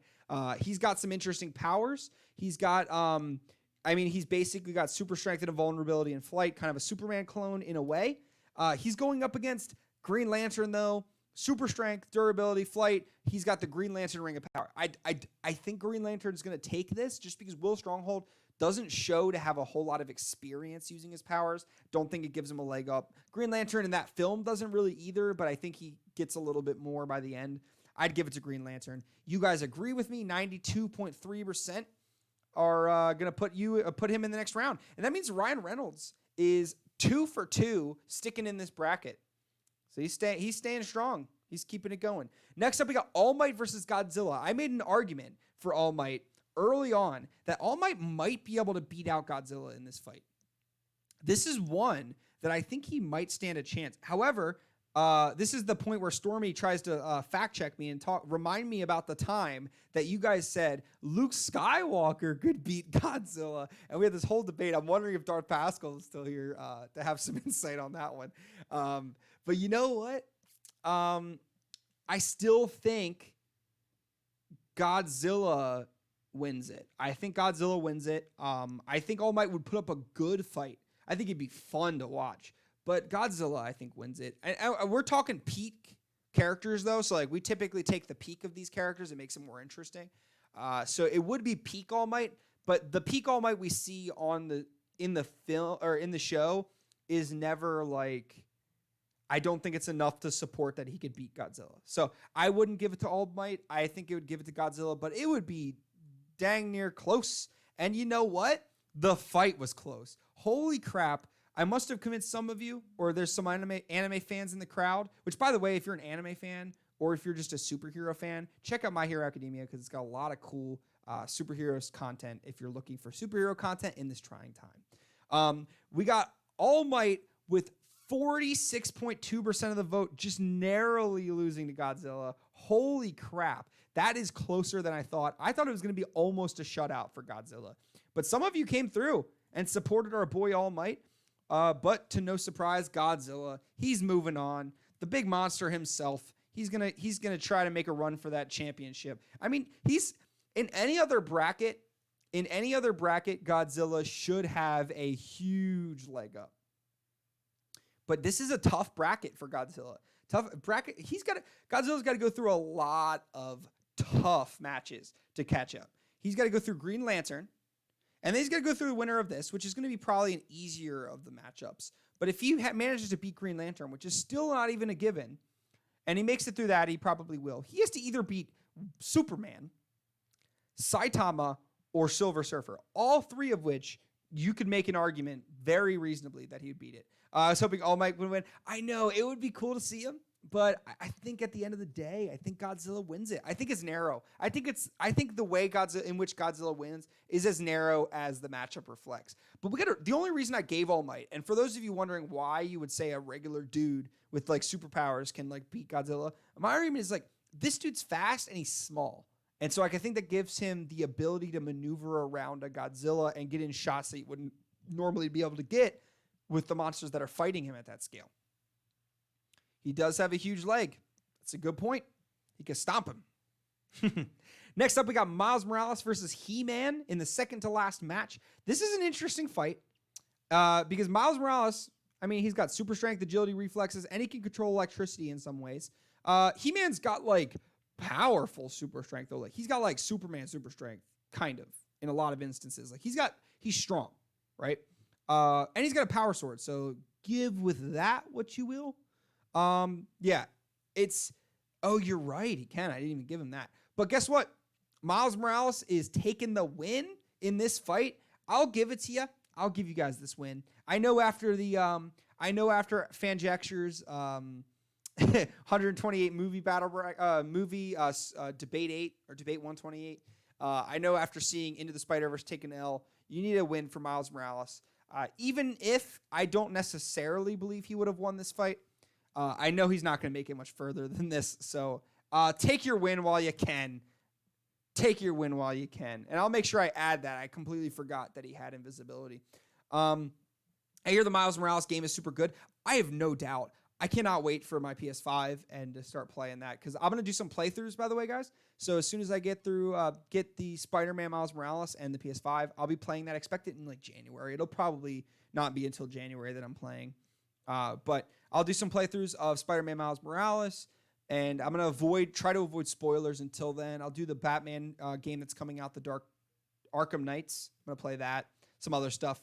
He's got some interesting powers. He's got, he's basically got super strength and invulnerability in flight, kind of a Superman clone in a way. He's going up against Green Lantern, though. Super strength, durability, flight. He's got the Green Lantern ring of power. I think Green Lantern is going to take this just because Will Stronghold doesn't show to have a whole lot of experience using his powers. Don't think it gives him a leg up. Green Lantern in that film doesn't really either, but I think he gets a little bit more by the end. I'd give it to Green Lantern. You guys agree with me? 92.3% are going to put him in the next round. And that means Ryan Reynolds is 2 for 2 sticking in this bracket. So he's staying strong. He's keeping it going. Next up, we got All Might versus Godzilla. I made an argument for All Might early on that All might be able to beat out Godzilla in this fight. This is one that I think he might stand a chance. However, this is the point where Stormy tries to fact check me and remind me about the time that you guys said Luke Skywalker could beat Godzilla, and we had this whole debate. I'm wondering if Darth Pascal is still here to have some insight on that one. But you know what? I still think Godzilla wins it. I think Godzilla wins it. I think All Might would put up a good fight. I think it'd be fun to watch. But Godzilla, I think, wins it. And we're talking peak characters, though. So, like, we typically take the peak of these characters. It makes it more interesting. So it would be peak All Might. But the peak All Might we see in the film or in the show is never like. I don't think it's enough to support that he could beat Godzilla. So I wouldn't give it to All Might. I think it would give it to Godzilla, but it would be dang near close. And you know what? The fight was close. Holy crap. I must have convinced some of you, or there's some anime fans in the crowd, which, by the way, if you're an anime fan or if you're just a superhero fan, check out My Hero Academia because it's got a lot of cool superheroes content if you're looking for superhero content in this trying time. We got All Might with 46.2% of the vote, just narrowly losing to Godzilla. Holy crap. That is closer than I thought. I thought it was going to be almost a shutout for Godzilla. But some of you came through and supported our boy All Might. But to no surprise, Godzilla, he's moving on. The big monster himself, he's gonna try to make a run for that championship. I mean, he's in any other bracket, Godzilla should have a huge leg up. But this is a tough bracket for Godzilla. Tough bracket. Godzilla's got to go through a lot of tough matches to catch up. He's got to go through Green Lantern. And then he's going to go through the winner of this, which is going to be probably an easier of the matchups. But if he manages to beat Green Lantern, which is still not even a given, and he makes it through that, he probably will. He has to either beat Superman, Saitama, or Silver Surfer, all three of which you could make an argument very reasonably that he would beat it. I was hoping All Might would win. I know, it would be cool to see him, but I think at the end of the day, I think Godzilla wins it. I think it's narrow. I think the way in which Godzilla wins is as narrow as the matchup reflects. But the only reason I gave All Might, and for those of you wondering why you would say a regular dude with like superpowers can like beat Godzilla, my argument is like this dude's fast and he's small. And so I think that gives him the ability to maneuver around a Godzilla and get in shots that he wouldn't normally be able to get with the monsters that are fighting him at that scale. He does have a huge leg. That's a good point. He can stomp him. Next up, we got Miles Morales versus He-Man in the second to last match. This is an interesting fight because Miles Morales, I mean, he's got super strength, agility, reflexes, and he can control electricity in some ways. He-Man's got like powerful super strength though. Like he's got like Superman super strength, kind of, in a lot of instances. Like he's strong, right? And he's got a power sword. So give with that what you will. Yeah, you're right. He can. I didn't even give him that. But guess what? Miles Morales is taking the win in this fight. I'll give it to you. I'll give you guys this win. I know after Fanjacture's 128 movie debate 8 or debate 128. I know after seeing Into the Spider-Verse take an L, you need a win for Miles Morales. Even if I don't necessarily believe he would have won this fight, I know he's not going to make it much further than this. So take your win while you can. Take your win while you can. And I'll make sure I add that. I completely forgot that he had invisibility. I hear the Miles Morales game is super good. I have no doubt. I cannot wait for my PS5 and to start playing that because I'm going to do some playthroughs, by the way, guys. So as soon as I get through, get the Spider-Man Miles Morales and the PS5, I'll be playing that. Expect it in like January. It'll probably not be until January that I'm playing. But I'll do some playthroughs of Spider-Man Miles Morales, and I'm going to try to avoid spoilers until then. I'll do the Batman game that's coming out, the Dark Arkham Knights. I'm going to play that. Some other stuff.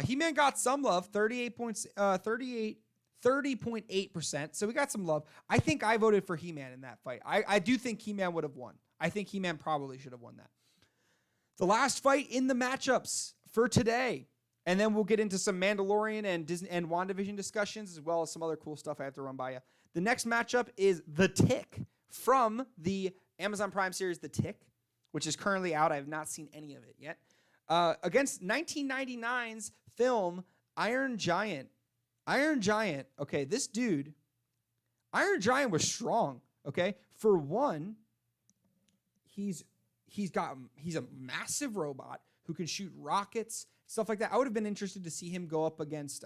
He-Man got some love, 30.8%. So we got some love. I think I voted for He-Man in that fight. I do think He-Man would have won. I think He-Man probably should have won that. The last fight in the matchups for today. And then we'll get into some Mandalorian and Disney and WandaVision discussions, as well as some other cool stuff I have to run by you. The next matchup is The Tick from the Amazon Prime series The Tick, which is currently out. I have not seen any of it yet. Against 1999's film Iron Giant. Iron Giant, okay, this dude, Iron Giant was strong, okay? For one, he's a massive robot who can shoot rockets, stuff like that. I would have been interested to see him go up against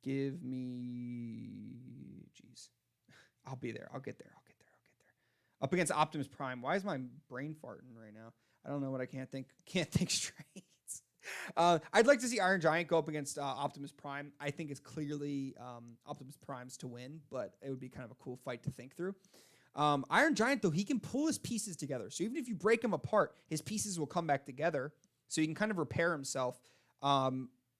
give me, jeez. I'll be there. I'll get there. Up against Optimus Prime. Why is my brain farting right now? I don't know what I can't think straight. I'd like to see Iron Giant go up against Optimus Prime. I think it's clearly Optimus Prime's to win, but it would be kind of a cool fight to think through. Iron Giant, though, he can pull his pieces together. So even if you break him apart, his pieces will come back together. So he can kind of repair himself. But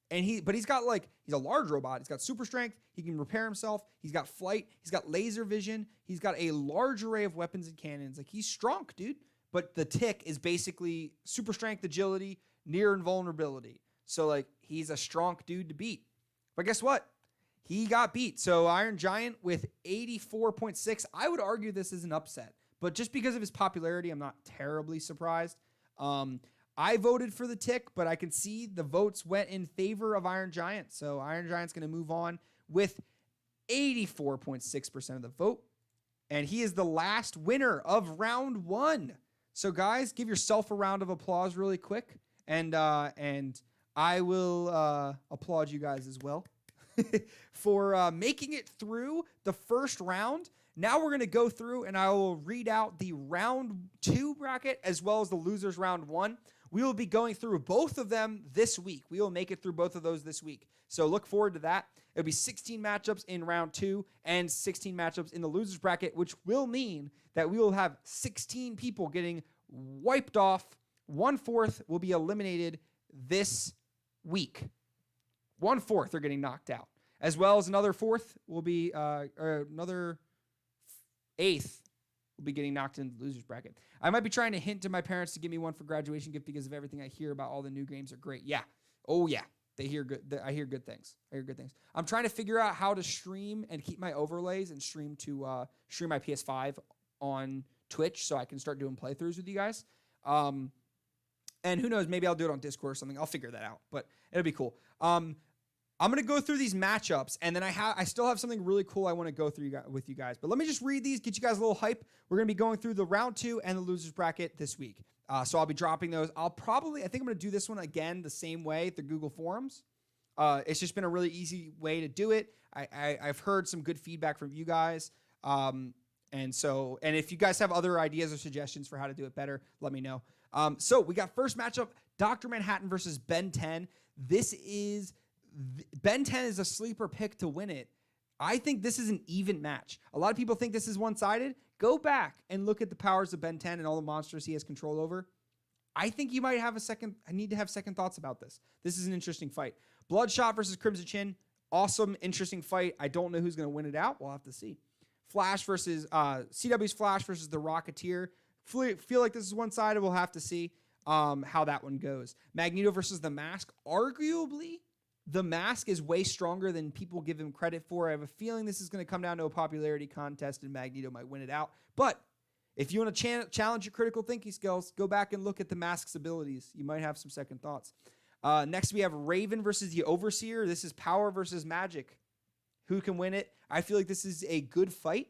he's got he's a large robot. He's got super strength. He can repair himself. He's got flight. He's got laser vision. He's got a large array of weapons and cannons. Like, he's strong, dude. But the Tick is basically super strength, agility, near invulnerability. So, he's a strong dude to beat. But guess what? He got beat. So Iron Giant with 84.6. I would argue this is an upset. But just because of his popularity, I'm not terribly surprised. I voted for the Tick, but I can see the votes went in favor of Iron Giant. So Iron Giant's going to move on with 84.6% of the vote. And he is the last winner of round one. So guys, give yourself a round of applause really quick. And I will applaud you guys as well for making it through the first round. Now we're going to go through and I will read out the round 2 bracket as well as the losers round 1. We will be going through both of them this week. We will make it through both of those this week. So look forward to that. It'll be 16 matchups in round 2 and 16 matchups in the losers bracket, which will mean that we will have 16 people getting wiped off. 1/4 will be eliminated this week. 1/4 are getting knocked out, as well as another 4th will be, or another 1/8 will be getting knocked into the losers bracket. I might be trying to hint to my parents to give me one for graduation gift because of everything I hear about all the new games are great. Yeah. Oh yeah. I hear good things. I'm trying to figure out how to stream and keep my overlays and stream my PS5 on Twitch so I can start doing playthroughs with you guys. And who knows, maybe I'll do it on Discord or something. I'll figure that out, but it'll be cool. I'm going to go through these matchups, and then I still have something really cool I want to go through with you guys. But let me just read these, get you guys a little hype. We're going to be going through the round 2 and the losers bracket this week. So I'll be dropping those. I think I'm going to do this one again the same way, the Google Forums. It's just been a really easy way to do it. I've heard some good feedback from you guys. And if you guys have other ideas or suggestions for how to do it better, let me know. So we got first matchup, Dr. Manhattan versus Ben 10. Ben 10 is a sleeper pick to win it. I think this is an even match. A lot of people think this is one-sided. Go back and look at the powers of Ben 10 and all the monsters he has control over. I think you might have I need to have second thoughts about this. This is an interesting fight. Bloodshot versus Crimson Chin. Awesome, interesting fight. I don't know who's going to win it out. We'll have to see. Flash versus CW's Flash versus the Rocketeer. Feel like this is one-sided. We'll have to see how that one goes. Magneto versus the Mask. Arguably, the Mask is way stronger than people give him credit for. I have a feeling this is going to come down to a popularity contest and Magneto might win it out. But if you want to challenge your critical thinking skills, go back and look at the Mask's abilities. You might have some second thoughts. Next, we have Raven versus the Overseer. This is power versus magic. Who can win it? I feel like this is a good fight,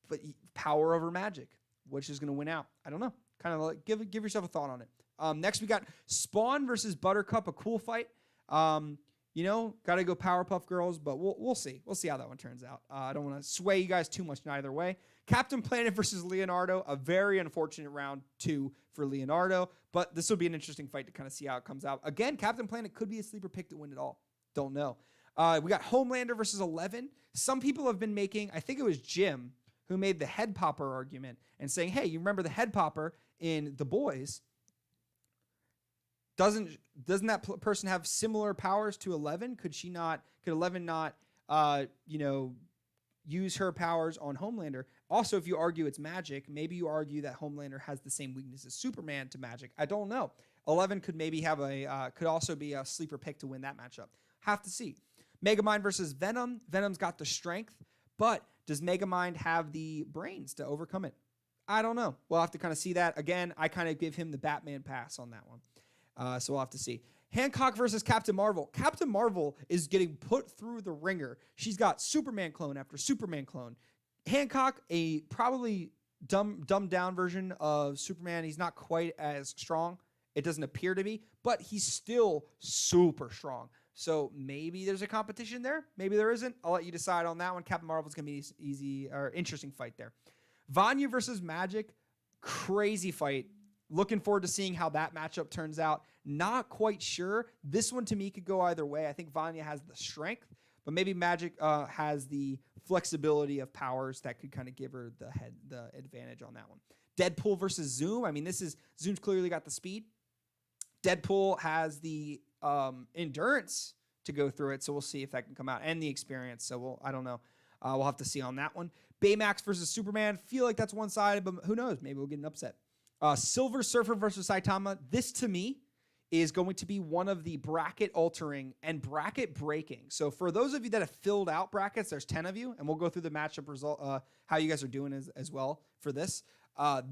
but power over magic. Which is going to win out? I don't know. Kind of like give yourself a thought on it. Next, we got Spawn versus Buttercup, a cool fight. Got to go Powerpuff Girls, but we'll see. We'll see how that one turns out. I don't want to sway you guys too much in either way. Captain Planet versus Leonardo, a very unfortunate round 2 for Leonardo, but this will be an interesting fight to kind of see how it comes out. Again, Captain Planet could be a sleeper pick to win it all. Don't know. We got Homelander versus 11. Some people have been making, I think it was Jim, who made the head popper argument and saying, hey, you remember the head popper in The Boys? Doesn't that person have similar powers to 11? Could 11 not, use her powers on Homelander? Also, if you argue it's magic, maybe you argue that Homelander has the same weakness as Superman to magic. I don't know. 11 could maybe have could also be a sleeper pick to win that matchup. Have to see. Megamind versus Venom. Venom's got the strength, but does Megamind have the brains to overcome it? I don't know. We'll have to kind of see that. Again, I kind of give him the Batman pass on that one. So we'll have to see. Hancock versus Captain Marvel. Captain Marvel is getting put through the ringer. She's got Superman clone after Superman clone. Hancock, a probably dumbed down version of Superman. He's not quite as strong. It doesn't appear to be, but he's still super strong. So maybe there's a competition there. Maybe there isn't. I'll let you decide on that one. Captain Marvel's going to be easy or interesting fight there. Vanya versus Magic. Crazy fight. Looking forward to seeing how that matchup turns out. Not quite sure. This one to me could go either way. I think Vanya has the strength, but maybe Magic has the flexibility of powers that could kind of give her the advantage on that one. Deadpool versus Zoom. I mean, Zoom's clearly got the speed. Deadpool has the endurance to go through it, so we'll see if that can come out, and the experience. So I don't know. We'll have to see on that one. Baymax versus Superman. Feel like that's one-sided, but who knows? Maybe we'll get an upset. Silver Surfer versus Saitama. This, to me, is going to be one of the bracket altering and bracket breaking. So for those of you that have filled out brackets, there's 10 of you, and we'll go through the matchup result, how you guys are doing as well for this.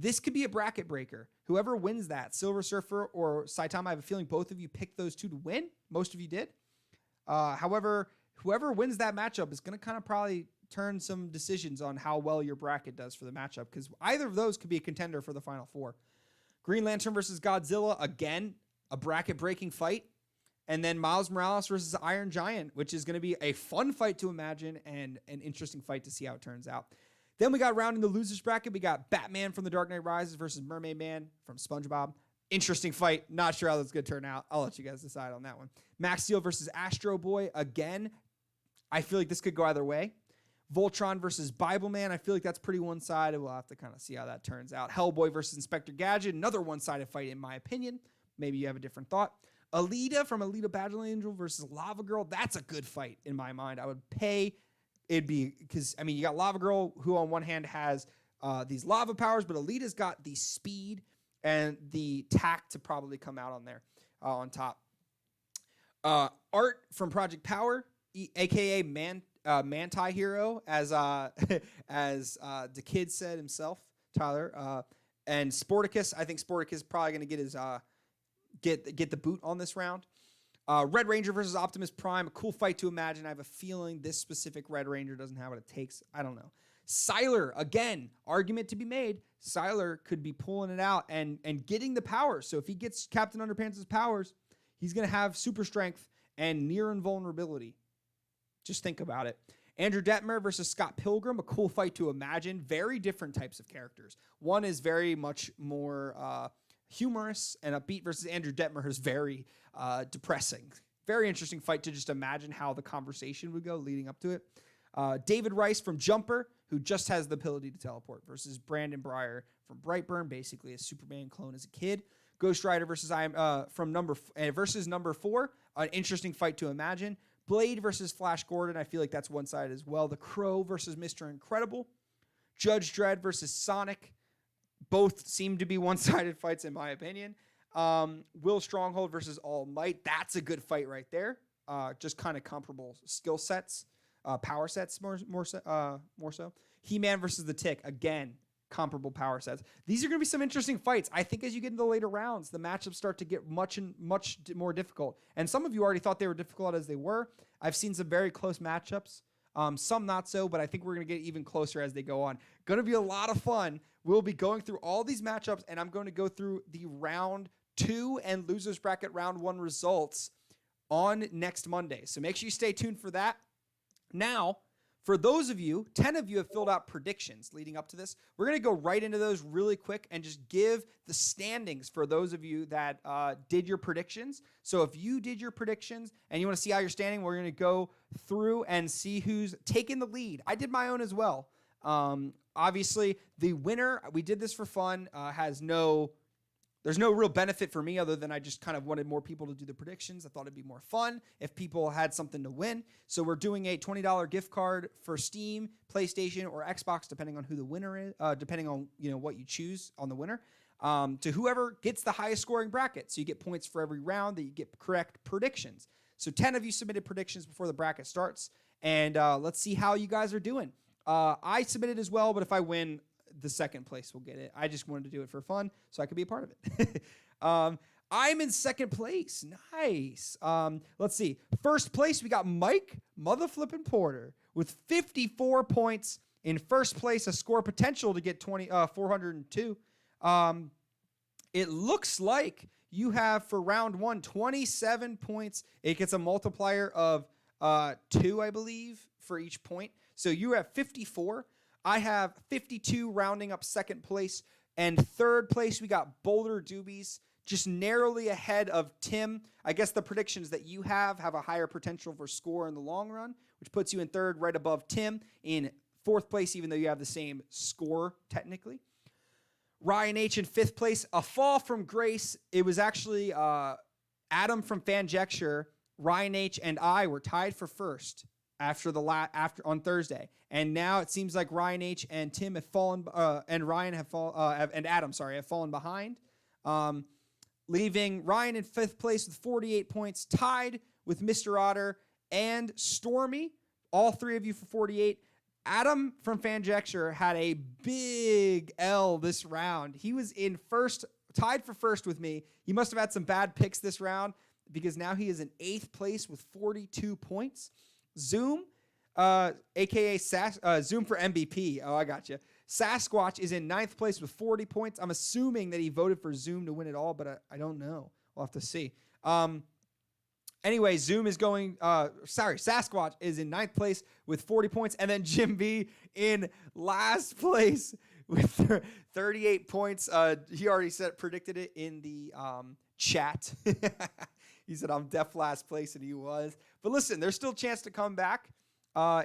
This could be a bracket breaker. Whoever wins that, Silver Surfer or Saitama, I have a feeling both of you picked those two to win. Most of you did. However, whoever wins that matchup is going to kind of probably turn some decisions on how well your bracket does for the matchup, because either of those could be a contender for the Final Four. Green Lantern versus Godzilla, again, a bracket-breaking fight. And then Miles Morales versus Iron Giant, which is going to be a fun fight to imagine and an interesting fight to see how it turns out. Then we got rounding the losers bracket. We got Batman from The Dark Knight Rises versus Mermaid Man from SpongeBob. Interesting fight. Not sure how that's going to turn out. I'll let you guys decide on that one. Max Steel versus Astro Boy. Again, I feel like this could go either way. Voltron versus Bible Man. I feel like that's pretty one-sided. We'll have to kind of see how that turns out. Hellboy versus Inspector Gadget. Another one-sided fight in my opinion. maybe you have a different thought. Alita from Alita Battle Angel versus Lava Girl. That's a good fight in my mind. I would pay. It'd be because, I mean, you got Lava Girl, who on one hand has these lava powers, but Alita's got the speed and the tact to probably come out on there on top. Art from Project Power, aka Manti Hero, as as the kid said himself, Tyler. And Sporticus, I think Sporticus is probably going to get his get the boot on this round. Red Ranger versus Optimus Prime, a cool fight to imagine. I have a feeling this specific Red Ranger doesn't have what it takes. I don't know. Sylar, again, argument to be made. Sylar could be pulling it out and getting the power. So if he gets Captain Underpants' powers, he's going to have super strength and near invulnerability. Just think about it. Andrew Detmer versus Scott Pilgrim, a cool fight to imagine. Very different types of characters. One is very much more humorous and upbeat versus Andrew Detmer, who's very depressing. Very interesting fight to just imagine how the conversation would go leading up to it. David Rice from Jumper, who just has the ability to teleport, versus Brandon Breyer from Brightburn, basically a Superman clone as a kid. Ghost Rider versus versus number 4, an interesting fight to imagine. Blade versus Flash Gordon, I feel like that's one side as well. The Crow versus Mr. Incredible. Judge Dredd versus Sonic. Both seem to be one-sided fights in my opinion. Will Stronghold versus All Might. That's a good fight right there. Just kind of comparable skill sets, power sets more so. He-Man versus the Tick. Again, comparable power sets. These are going to be some interesting fights. I think as you get into the later rounds, the matchups start to get much more difficult. And some of you already thought they were difficult as they were. I've seen some very close matchups. Some not so, but I think we're going to get even closer as they go on. Going to be a lot of fun. We'll be going through all these matchups, and I'm going to go through the round 2 and losers bracket round 1 results on next Monday. So make sure you stay tuned for that. Now, for those of you, 10 of you have filled out predictions leading up to this. We're going to go right into those really quick and just give the standings for those of you that did your predictions. So if you did your predictions and you want to see how you're standing, we're going to go through and see who's taking the lead. I did my own as well. Obviously, the winner, we did this for fun, there's no real benefit for me other than I just kind of wanted more people to do the predictions. I thought it'd be more fun if people had something to win. So we're doing a $20 gift card for Steam, PlayStation, or Xbox, depending on who the winner is, depending on what you choose on the winner, to whoever gets the highest scoring bracket. So you get points for every round that you get correct predictions. So 10 of you submitted predictions before the bracket starts, and let's see how you guys are doing. I submitted as well, but if I win, the second place will get it. I just wanted to do it for fun so I could be a part of it. I'm in second place. Nice. Let's see. First place, we got Mike Motherflippin' Porter with 54 points. In first place, a score potential to get 402. It looks like you have for round 1 27 points. It gets a multiplier of 2, I believe, for each point. So you have 54. I have 52, rounding up second place. And third place, we got Boulder Doobies, just narrowly ahead of Tim. I guess the predictions that you have a higher potential for score in the long run, which puts you in third, right above Tim. In fourth place, even though you have the same score, technically. Ryan H. in fifth place, a fall from grace. It was actually Adam from Fanjecture, Ryan H. and I were tied for first after on Thursday, and now it seems like Ryan H. and Tim have fallen, and Ryan have and Adam, have fallen behind, leaving Ryan in fifth place with 48 points, tied with Mr. Otter and Stormy. All three of you for 48. Adam from Fanjecture had a big L this round. He was in first, tied for first with me. He must have had some bad picks this round because now he is in eighth place with 42 points. Zoom, a.k.a. Zoom for MVP. Oh, I got you. Sasquatch is in ninth place with 40 points. I'm assuming that he voted for Zoom to win it all, but I don't know. We'll have to see. Anyway, Zoom is going, Sasquatch is in ninth place with 40 points. And then Jim B in last place with 38 points. He already predicted it in the chat. He said, I'm deaf last place, and he was. But listen, there's still a chance to come back.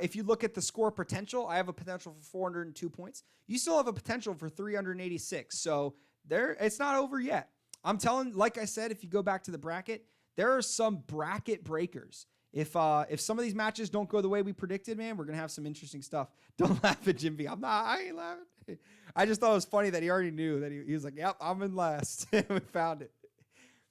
If you look at the score potential, I have a potential for 402 points. You still have a potential for 386. So it's not over yet. I'm telling, like I said, if you go back to the bracket, there are some bracket breakers. If some of these matches don't go the way we predicted, man, we're gonna have some interesting stuff. Don't laugh at Jim B. I ain't laughing. I just thought it was funny that he already knew that he was like, yep, I'm in last. We found it.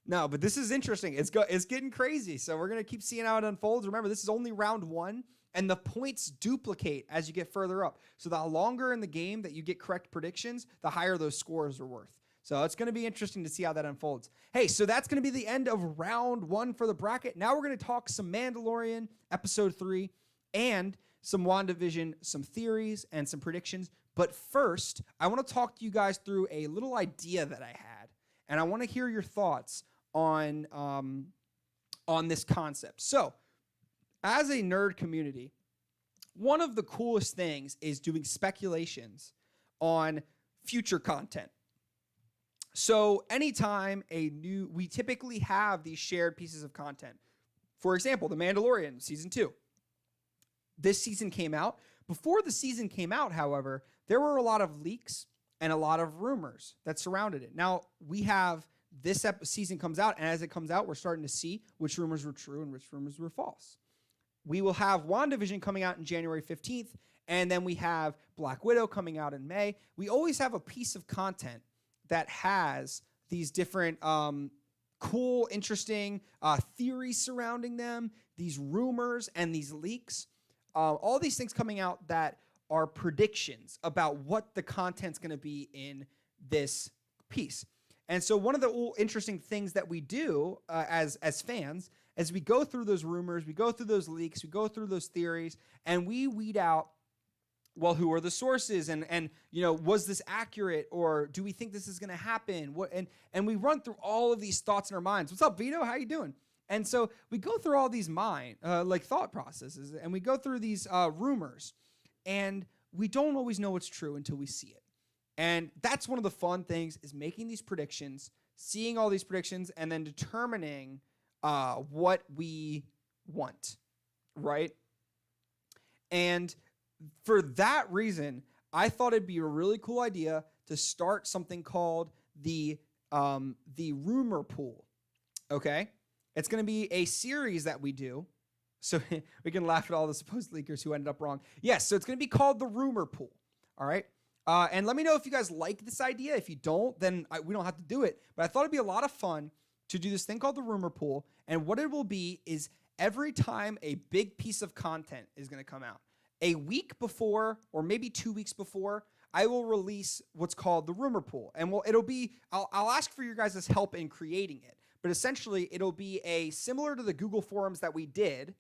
No, but this is interesting. It's getting crazy. So we're gonna keep seeing how it unfolds. Remember, this is only round 1, and the points duplicate as you get further up. So the longer in the game that you get correct predictions, the higher those scores are worth. So it's going to be interesting to see how that unfolds. Hey, so that's going to be the end of round 1 for the bracket. Now we're going to talk some Mandalorian episode 3 and some WandaVision, some theories and some predictions. But first, I want to talk to you guys through a little idea that I had, and I want to hear your thoughts on this concept. So, as a nerd community, one of the coolest things is doing speculations on future content. So anytime we typically have these shared pieces of content. For example, The Mandalorian season 2. This season came out. Before the season came out, however, there were a lot of leaks and a lot of rumors that surrounded it. Now we have this season comes out, and as it comes out, we're starting to see which rumors were true and which rumors were false. We will have WandaVision coming out in January 15th, and then we have Black Widow coming out in May. We always have a piece of content that has these different cool, interesting theories surrounding them, these rumors and these leaks, all these things coming out that are predictions about what the content's going to be in this piece. And so one of the interesting things that we do as fans, as we go through those rumors, we go through those leaks, we go through those theories, and we weed out, well, who are the sources, and was this accurate, or do we think this is going to happen? And we run through all of these thoughts in our minds. What's up, Vito? How you doing? And so we go through all these thought processes, and we go through these rumors, and we don't always know what's true until we see it. And that's one of the fun things, is making these predictions, seeing all these predictions, and then determining what we want, right? And for that reason, I thought it'd be a really cool idea to start something called the rumor pool. Okay, it's going to be a series that we do, so we can laugh at all the supposed leakers who ended up wrong. Yes, so it's going to be called the rumor pool. All right, and let me know if you guys like this idea. If you don't, then we don't have to do it. But I thought it'd be a lot of fun to do this thing called the rumor pool, and what it will be is every time a big piece of content is going to come out, a week before, or maybe 2 weeks before, I will release what's called the rumor pool. And I'll ask for your guys' help in creating it. But essentially, it'll be similar to the Google Forums that we did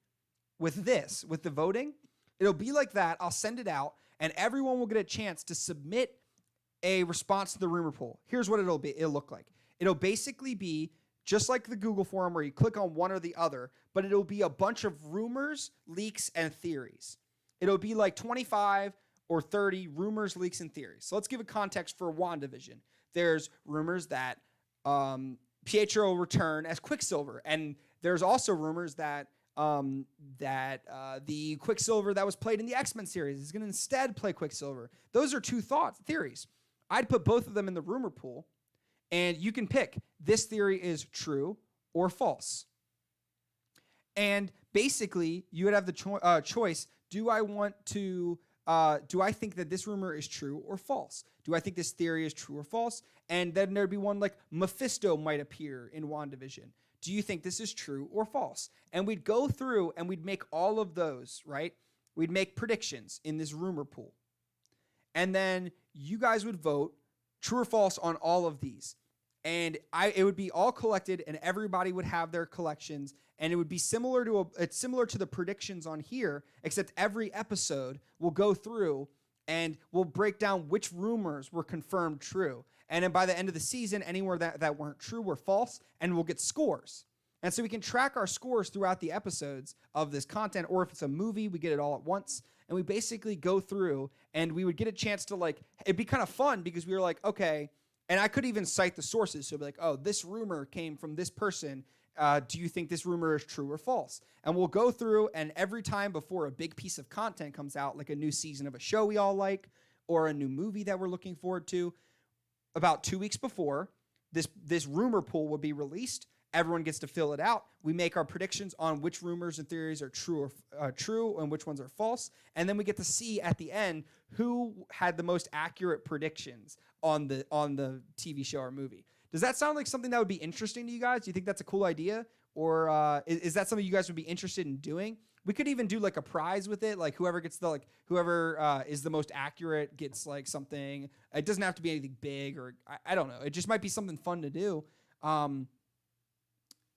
with the voting. It'll be like that. I'll send it out, and everyone will get a chance to submit a response to the rumor pool. Here's what it'll look like. It'll basically be just like the Google Forum, where you click on one or the other, but it'll be a bunch of rumors, leaks, and theories. It'll be like 25 or 30 rumors, leaks, and theories. So let's give a context for WandaVision. There's rumors that Pietro will return as Quicksilver, and there's also rumors that the Quicksilver that was played in the X-Men series is going to instead play Quicksilver. Those are two theories. I'd put both of them in the rumor pool, and you can pick, this theory is true or false. And basically, you would have the choice. Do I think that this rumor is true or false? Do I think this theory is true or false? And then there'd be one like Mephisto might appear in WandaVision. Do you think this is true or false? And we'd go through and we'd make all of those, right? We'd make predictions in this rumor pool. And then you guys would vote true or false on all of these. And it would be all collected, and everybody would have their collections, and it would be similar to the predictions on here, except every episode will go through and we'll break down which rumors were confirmed true. And then by the end of the season, anywhere that weren't true were false, and we'll get scores. And so we can track our scores throughout the episodes of this content, or if it's a movie, we get it all at once. And we basically go through, and we would get a chance to it'd be kind of fun because we were like, okay. And I could even cite the sources. So it'd be like, oh, this rumor came from this person. Do you think this rumor is true or false? And we'll go through, and every time before a big piece of content comes out, like a new season of a show we all like, or a new movie that we're looking forward to, about 2 weeks before, this rumor pool would be released. Everyone gets to fill it out. We make our predictions on which rumors and theories are true and which ones are false. And then we get to see at the end who had the most accurate predictions on the TV show or movie. Does that sound like something that would be interesting to you guys? Do you think that's a cool idea? Or is that something you guys would be interested in doing? We could even do like a prize with it. Like whoever is the most accurate gets like something. It doesn't have to be anything big, or I don't know. It just might be something fun to do. But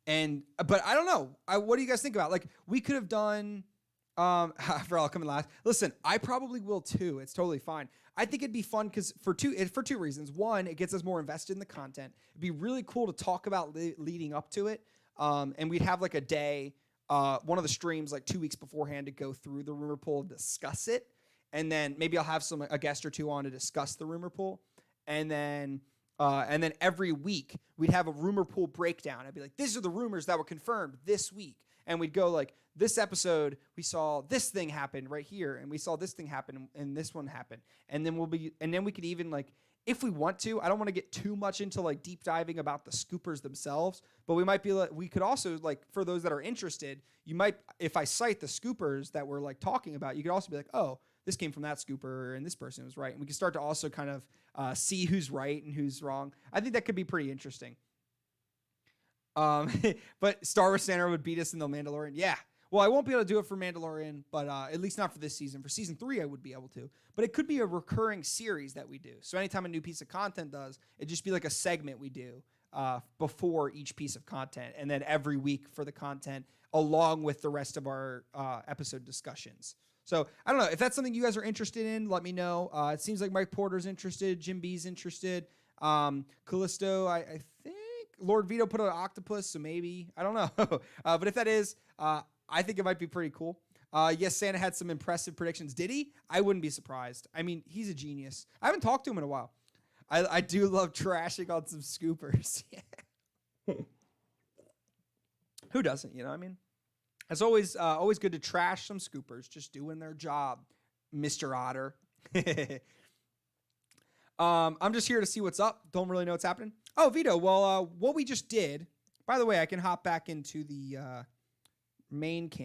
I don't know. What do you guys think about? Like, we could have done. I'll come in last. Listen, I probably will too. It's totally fine. I think it'd be fun because for two reasons. One, it gets us more invested in the content. It'd be really cool to talk about leading up to it. And we'd have like a day, one of the streams like 2 weeks beforehand to go through the rumor pool and discuss it. And then maybe I'll have a guest or two on to discuss the rumor pool. And then every week we'd have a rumor pool breakdown. I'd be like, these are the rumors that were confirmed this week. And we'd go like, this episode, we saw this thing happen right here. And we saw this thing happen and this one happened. And then we could even like, if we want to, I don't want to get too much into like deep diving about the scoopers themselves, but we could also like, for those that are interested, if I cite the scoopers that we're like talking about, you could also be like, oh, this came from that scooper and this person was right. And we can start to also kind of see who's right and who's wrong. I think that could be pretty interesting. But Star Wars Center would beat us in The Mandalorian. Yeah. Well, I won't be able to do it for Mandalorian, but at least not for this season. For season 3, I would be able to. But it could be a recurring series that we do. So anytime a new piece of content it'd just be like a segment we do before each piece of content. And then every week for the content, along with the rest of our episode discussions. So I don't know. If that's something you guys are interested in, let me know. It seems like Mike Porter's interested. Jim B's interested. Callisto, I think. Lord Vito put out an octopus, so maybe. I don't know. But if that is, I think it might be pretty cool. Yes, Santa had some impressive predictions. Did he? I wouldn't be surprised. I mean, he's a genius. I haven't talked to him in a while. I do love trashing on some scoopers. Who doesn't? You know what I mean? It's always good to trash some scoopers, just doing their job, Mr. Otter. I'm just here to see what's up. Don't really know what's happening. Oh, Vito. Well, what we just did, by the way, I can hop back into the main camera.